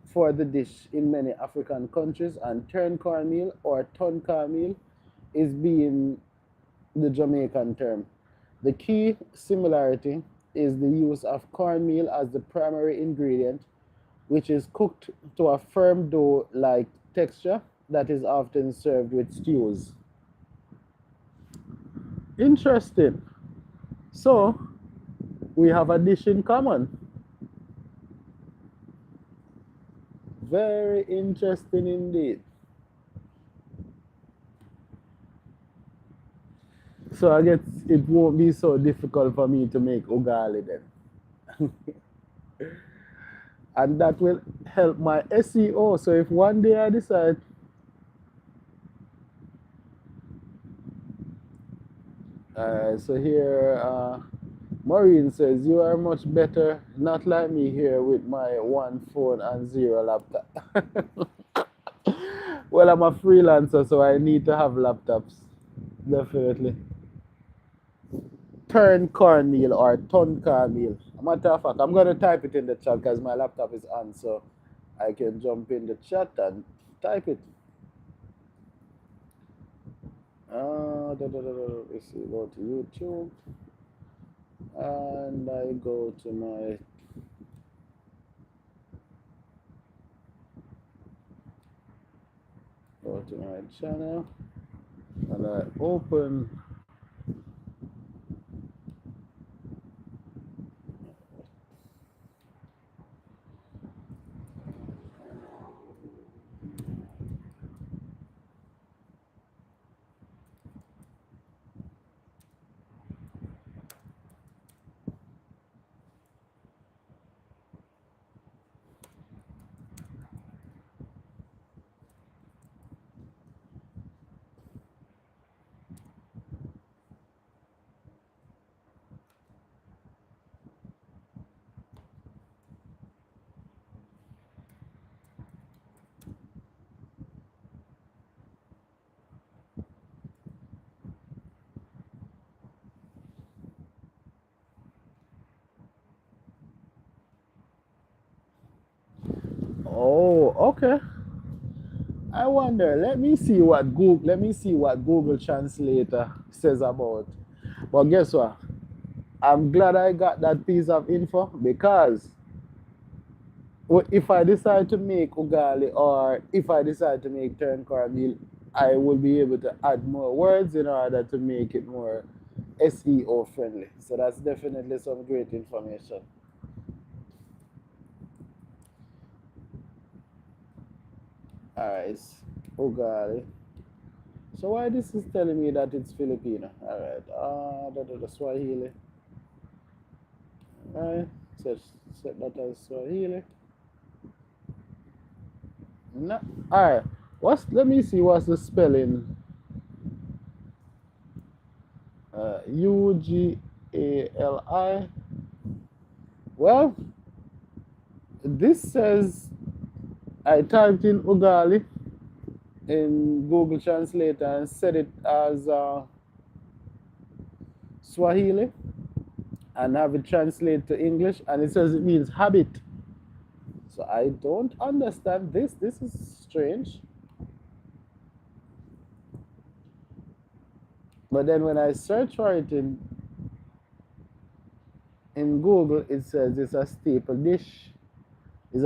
for the dish in many African countries, and turned cornmeal or ton cornmeal is being the Jamaican term. The key similarity is the use of cornmeal as the primary ingredient, which is cooked to a firm dough like texture that is often served with stews. Interesting. So, we have a dish in common. Very interesting indeed. So, I guess it won't be so difficult for me to make ugali then. And that will help my SEO. So, if one day I decide, so here, Maureen says, you are much better, not like me here with my one phone and zero laptop. Well, I'm a freelancer, so I need to have laptops. Definitely. Turn cornmeal or ton cornmeal. Matter of fact, I'm going to type it in the chat because my laptop is on, so I can jump in the chat and type it. Let's see, go to YouTube. And I go to my channel and I open. Oh, okay. I wonder. Let me see what Google Translator says about. But guess what? I'm glad I got that piece of info because if I decide to make ugali or if I decide to make turn cornmeal, I will be able to add more words in order to make it more SEO friendly. So that's definitely some great information. Alright, ugali. So why this is telling me that it's Filipino? Alright, the Swahili. Alright, set that as Swahili. No, alright. Let me see what's the spelling. Ugali. Well, this says I typed in ugali in Google Translator and set it as Swahili and have it translate to English, and it says it means habit. So I don't understand this. This is strange. But then when I search for it in Google, it says it's a staple dish. It's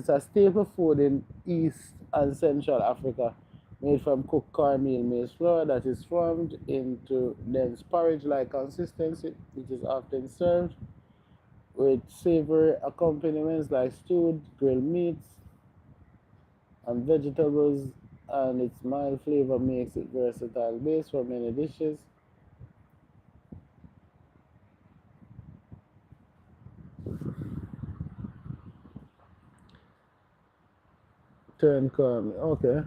a staple food in East and Central Africa, made from cooked cornmeal maize flour that is formed into dense porridge-like consistency, which is often served with savory accompaniments like stewed, grilled meats, and vegetables, and its mild flavor makes it versatile base for many dishes. Turn cornmeal, okay.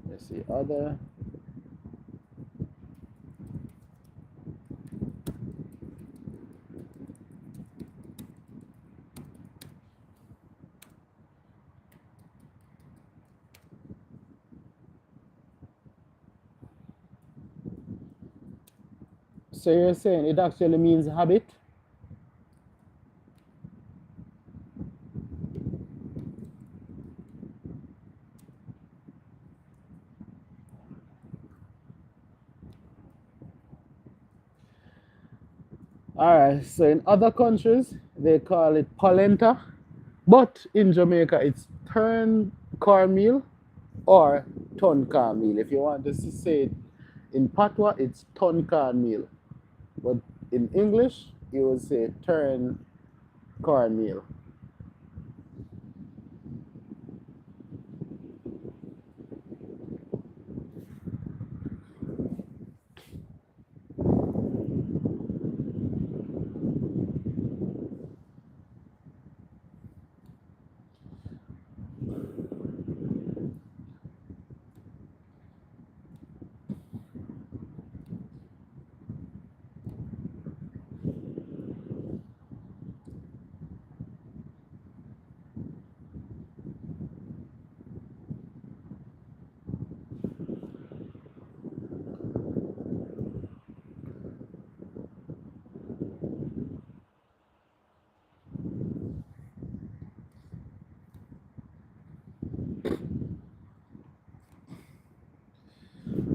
let's see, other. So you're saying it actually means habit? Alright, so in other countries they call it polenta, but in Jamaica it's turn cornmeal or ton cornmeal. If you want to say it in patois, it's ton cornmeal, but in English you would say turn cornmeal.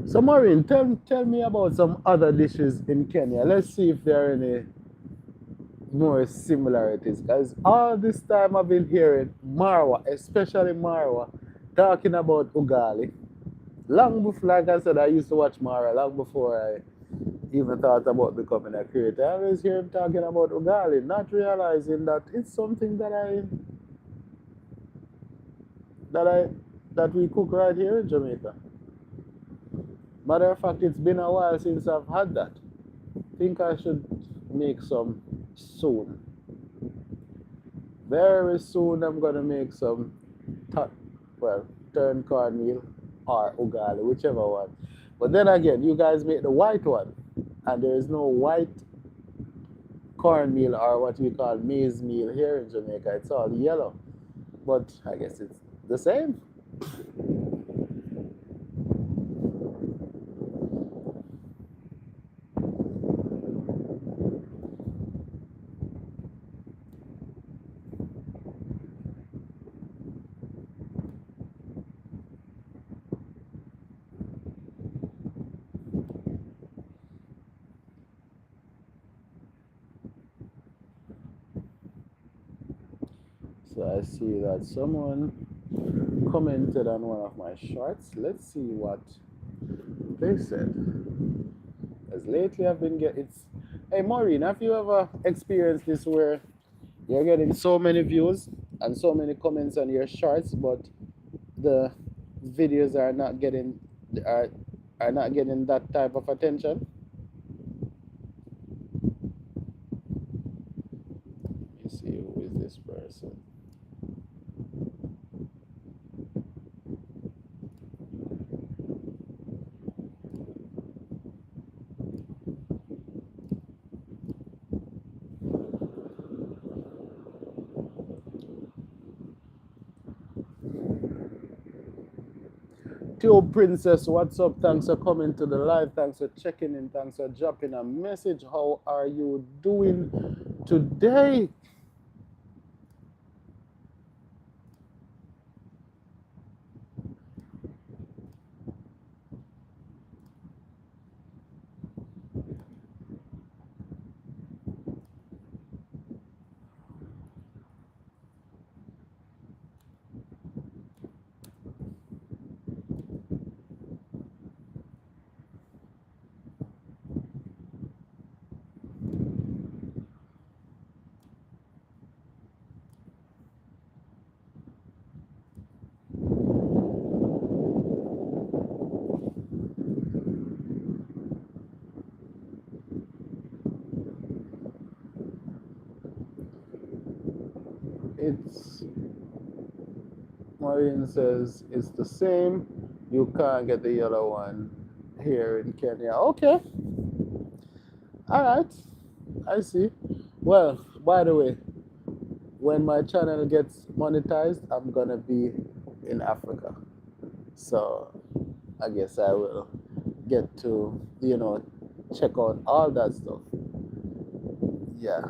So Maureen, tell me about some other dishes in Kenya. Let's see if there are any more similarities. Because all this time I've been hearing Marwa, especially Marwa, talking about ugali. Long before, like I said, I used to watch Marwa long before I even thought about becoming a creator. I always hear him talking about ugali, not realizing that it's something that I that we cook right here in Jamaica. Matter of fact, it's been a while since I've had that. Think I should make some soon. Very soon I'm gonna make some well, turn cornmeal or ugali, whichever one. But then again, you guys make the white one, and there is no white cornmeal or what we call maize meal here in Jamaica. It's all yellow. But I guess it's the same. So I see that someone commented on one of my shorts. Let's see what they said. As lately I've been getting it's hey Maureen, have you ever experienced this where you're getting so many views and so many comments on your shorts, but the videos are are not getting that type of attention? Let me see who is this person. Tube Princess, what's up? Thanks for coming to the live. Thanks for checking in. Thanks for dropping a message. How are you doing today? Maureen says it's the same. You can't get the yellow one here in Kenya. Okay. All right. I see. Well, by the way, when my channel gets monetized, I'm gonna be in Africa. So I guess I will get to, check out all that stuff. Yeah,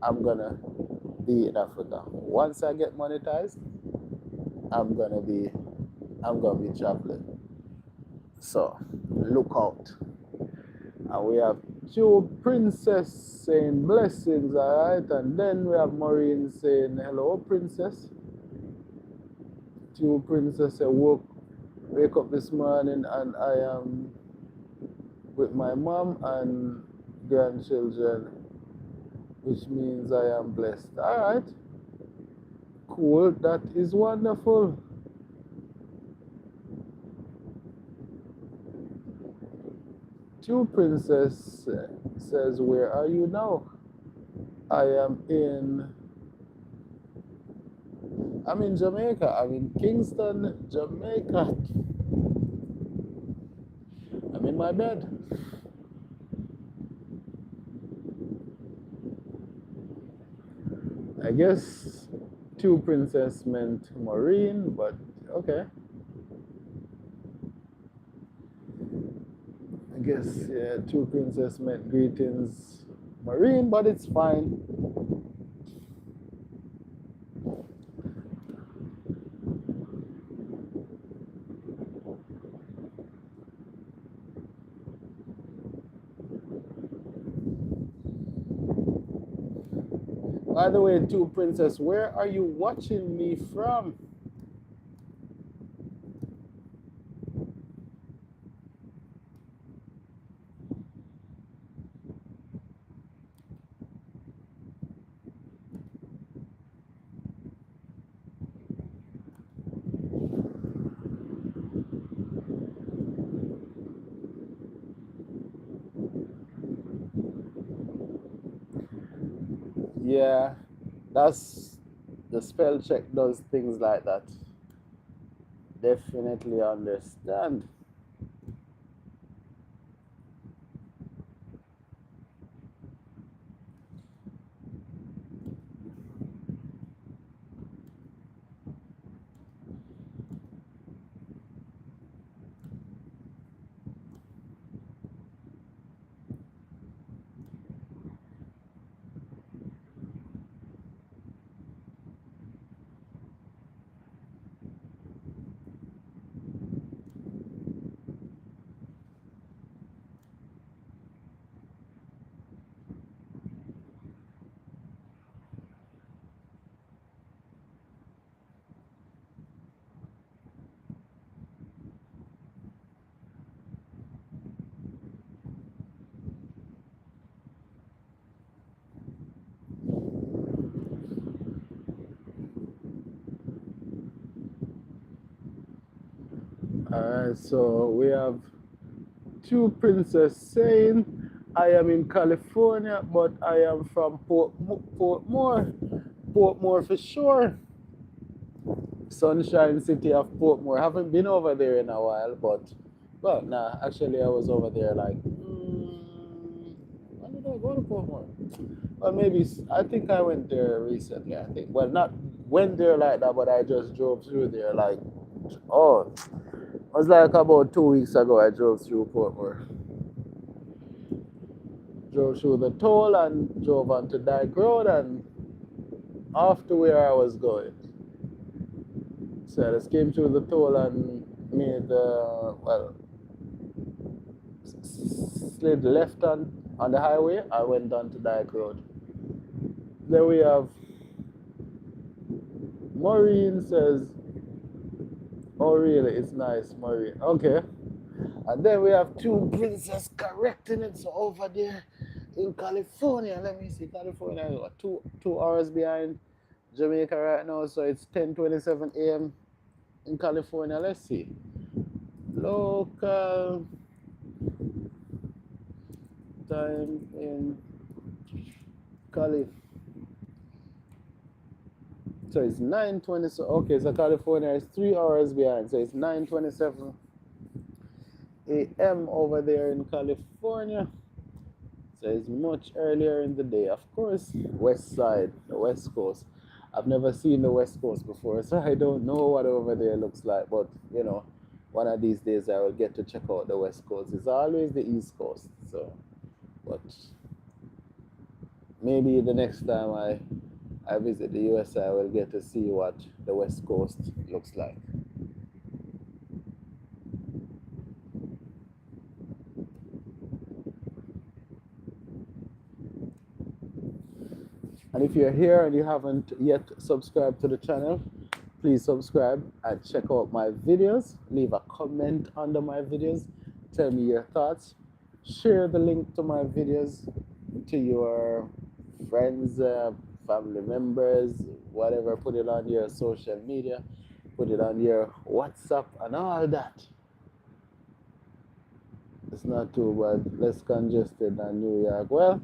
I'm gonna be in Africa. Once I get monetized, I'm gonna be traveling. So look out. And we have two princess saying blessings, alright, and then we have Maureen saying hello princess. Two princess say wake up this morning and I am with my mom and grandchildren, which means I am blessed. Alright. Cool, that is wonderful. Two Princess says, where are you now? I'm in Jamaica. I'm in Kingston, Jamaica. I'm in my bed. I guess Two Princess meant Maureen, but okay. I guess, yeah, Two Princess meant greetings Maureen, but it's fine. By the way, Two Princess, where are you watching me from? Yeah, that's the spell check does things like that. Definitely understand. Alright, so we have Two Princess saying, I am in California, but I am from Portmore. Portmore for sure. Sunshine City of Portmore. Haven't been over there in a while, but, well, nah, actually I was over there like, when did I go to Portmore? Well, maybe, I think I went there recently, I think. Well, not went there like that, but I just drove through there like, oh, it was like about 2 weeks ago I drove through Portmore. Drove through the toll and drove onto Dyke Road and off to where I was going. So I just came through the toll and made slid left on the highway. I went down to Dyke Road. Then we have Maureen says, oh really, it's nice, Maureen. Okay. And then we have Two Princess correcting it. So over there in California, let me see, California, 2 hours behind Jamaica right now. So it's 10:27 a.m. in California. Let's see. Local time in Cali. So it's 9:20. So okay, so California is 3 hours behind. So it's 9:27 a.m. over there in California. So it's much earlier in the day. Of course, west side, the west coast. I've never seen the west coast before, so I don't know what over there looks like. But you know, one of these days I will get to check out the west coast. It's always the east coast. So, but maybe the next time I visit the US, I will get to see what the west coast looks like. And if you're here and you haven't yet subscribed to the channel, please subscribe and check out my videos. Leave a comment under my videos. Tell me your thoughts. Share the link to my videos to your friends, family members, whatever. Put it on your social media. Put it on your WhatsApp and all that. It's not too bad. Less congested than New York. Well,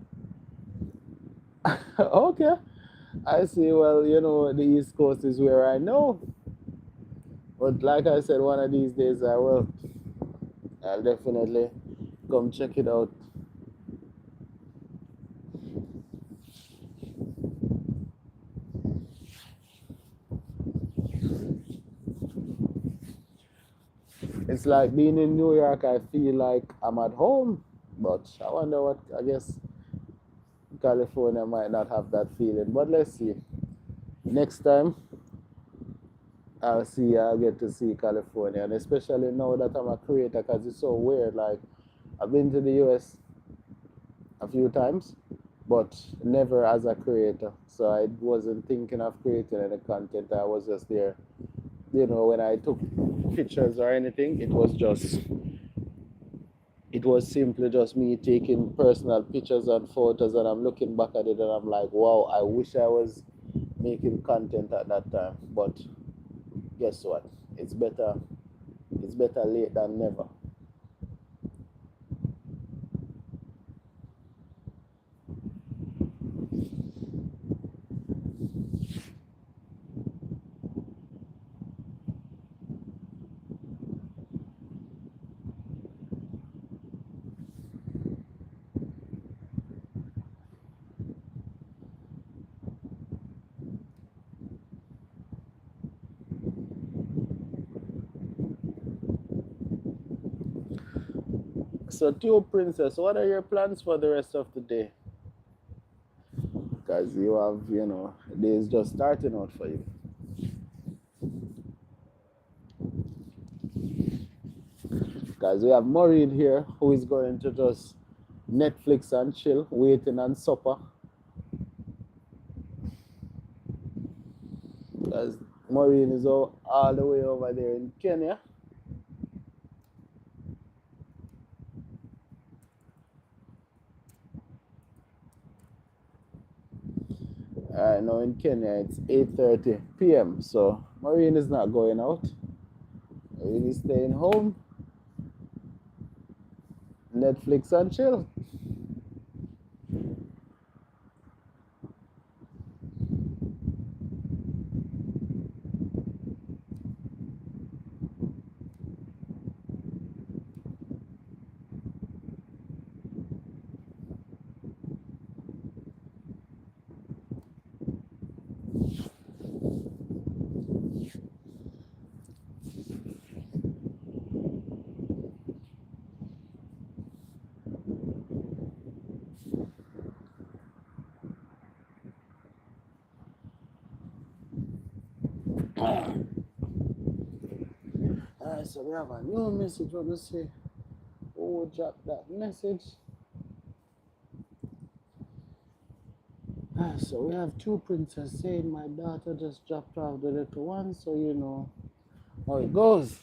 okay. I see. Well, you know, the East Coast is where I know. But like I said, one of these days I will. I'll definitely come check it out. It's like being in New York, I feel like I'm at home. But I wonder what, I guess California might not have that feeling. But let's see. Next time, I'll get to see California. And especially now that I'm a creator, because it's so weird. Like, I've been to the US a few times, but never as a creator. So I wasn't thinking of creating any content. I was just there. You know, when I took pictures or anything, it was simply just me taking personal pictures and photos, and I'm looking back at it and I'm like, wow, I wish I was making content at that time. But guess what? It's better late than never. So, Tube Princess, what are your plans for the rest of the day? Because you have, you know, the day is just starting out for you. Because we have Maureen here who is going to just Netflix and chill, waiting on supper. Because Maureen is all the way over there in Kenya. Alright, now in Kenya it's 8:30 p.m. So Maureen is not going out. Maureen is staying home. Netflix and chill. Alright, so we have a new message. Let me see who dropped that message. So we have two princess saying my daughter just dropped off the little one, so you know how it goes.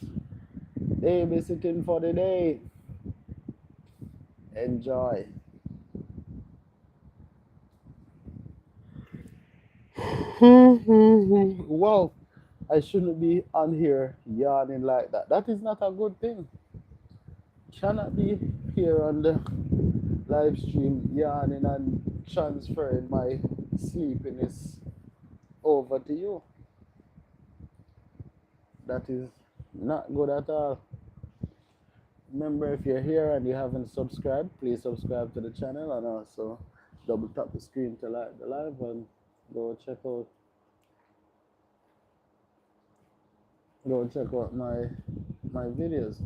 Babysitting for the day. Enjoy. Wow, I shouldn't be on here yawning like that. That is not a good thing. Cannot be here on the live stream yawning and transferring my sleepiness over to you. That is not good at all. Remember, if you're here and you haven't subscribed, please subscribe to the channel and also double tap the screen to like the live and go check out my videos.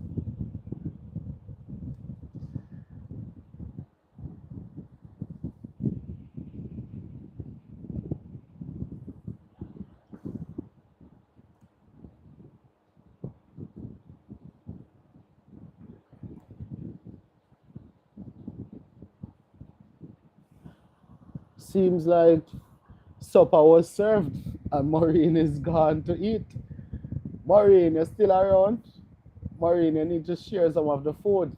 Seems like supper was served and Maureen is gone to eat. Maureen, you're still around? Maureen, you need to share some of the food.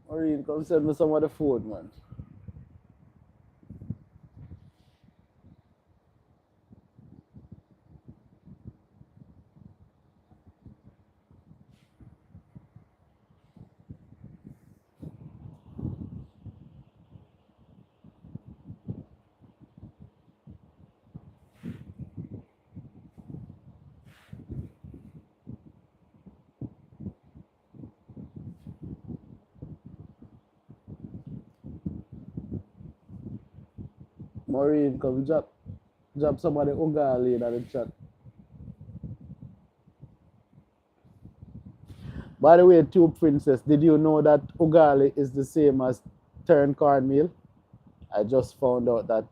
Maureen, come send me some of the food, man. Maureen, come drop some of the ugali in the chat. By the way, Tube Princess, did you know that ugali is the same as turned cornmeal? I just found out that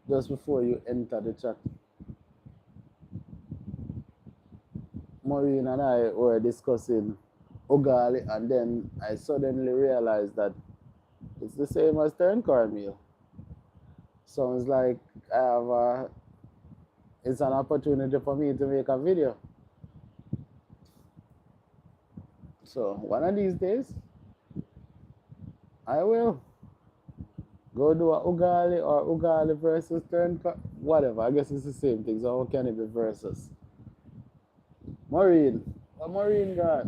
just before you enter the chat. Maureen and I were discussing ugali, and then I suddenly realized that it's the same as turned cornmeal. Sounds like it's an opportunity for me to make a video. So one of these days, I will go do a ugali or ugali versus whatever. I guess it's the same thing. So how can it be versus? Maureen, what Maureen got?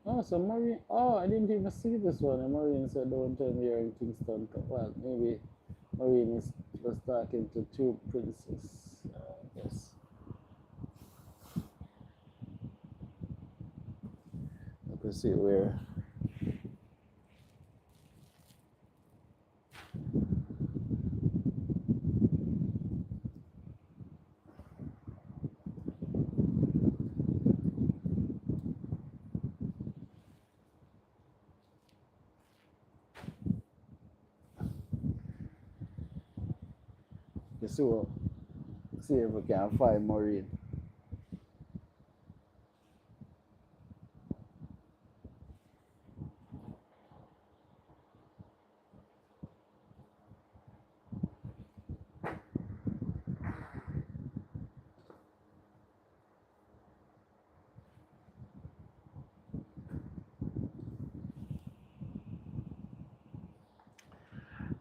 Oh, so Maureen. Oh, I didn't even see this one. And Maureen said, "Don't tell me you're in Kingston." Well, maybe Maureen was talking to Tube Princess. Yes. Let me see where. See if we can find Maureen.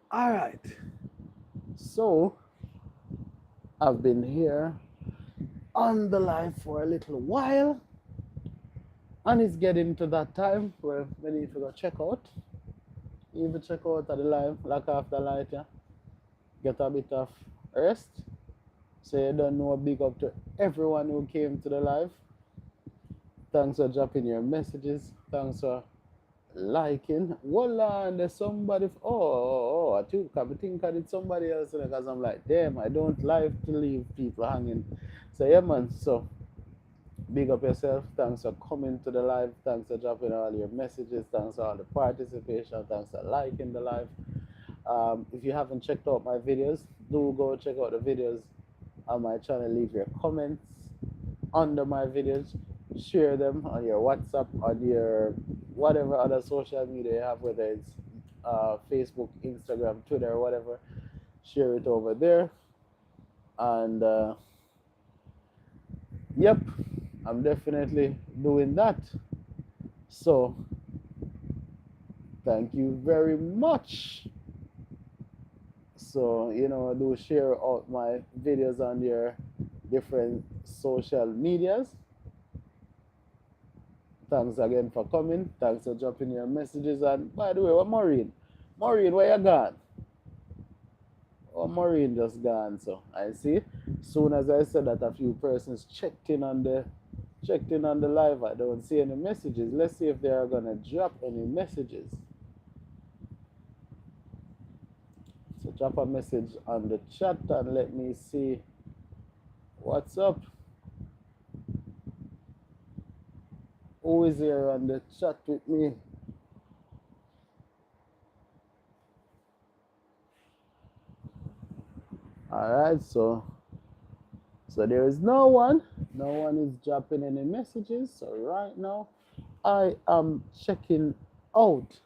All right. So I've been here on the live for a little while, and it's getting to that time where we need to go check out. Even check out at the live, lock off the light, yeah. Get a bit of rest. So you don't know, big up to everyone who came to the live. Thanks for dropping your messages. Thanks for liking. Hold on, there's somebody. I think it's somebody else because I'm like, damn, I don't like to leave people hanging. So yeah, man. So big up yourself. Thanks for coming to the live. Thanks for dropping all your messages. Thanks for all the participation. Thanks for liking the live. If you haven't checked out my videos, do go check out the videos on my channel. Leave your comments under my videos. Share them on your WhatsApp, on your whatever other social media you have, whether it's Facebook, Instagram, Twitter, or whatever. Share it over there. And yep, I'm definitely doing that. So thank you very much. So, do share out my videos on your different social medias. Thanks again for coming. Thanks for dropping your messages. And by the way, what Maureen? Maureen, where you gone? Oh, Maureen just gone. So I see. Soon as I said that, a few persons checked in on the live. I don't see any messages. Let's see if they are gonna drop any messages. So drop a message on the chat and let me see what's up. Who is here on the chat with me? Alright, so there is no one is dropping any messages. So right now I am checking out.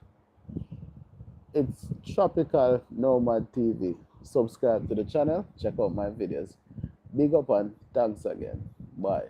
It's Tropical Nomad TV. Subscribe to the channel, check out my videos. Big up and thanks again. Bye.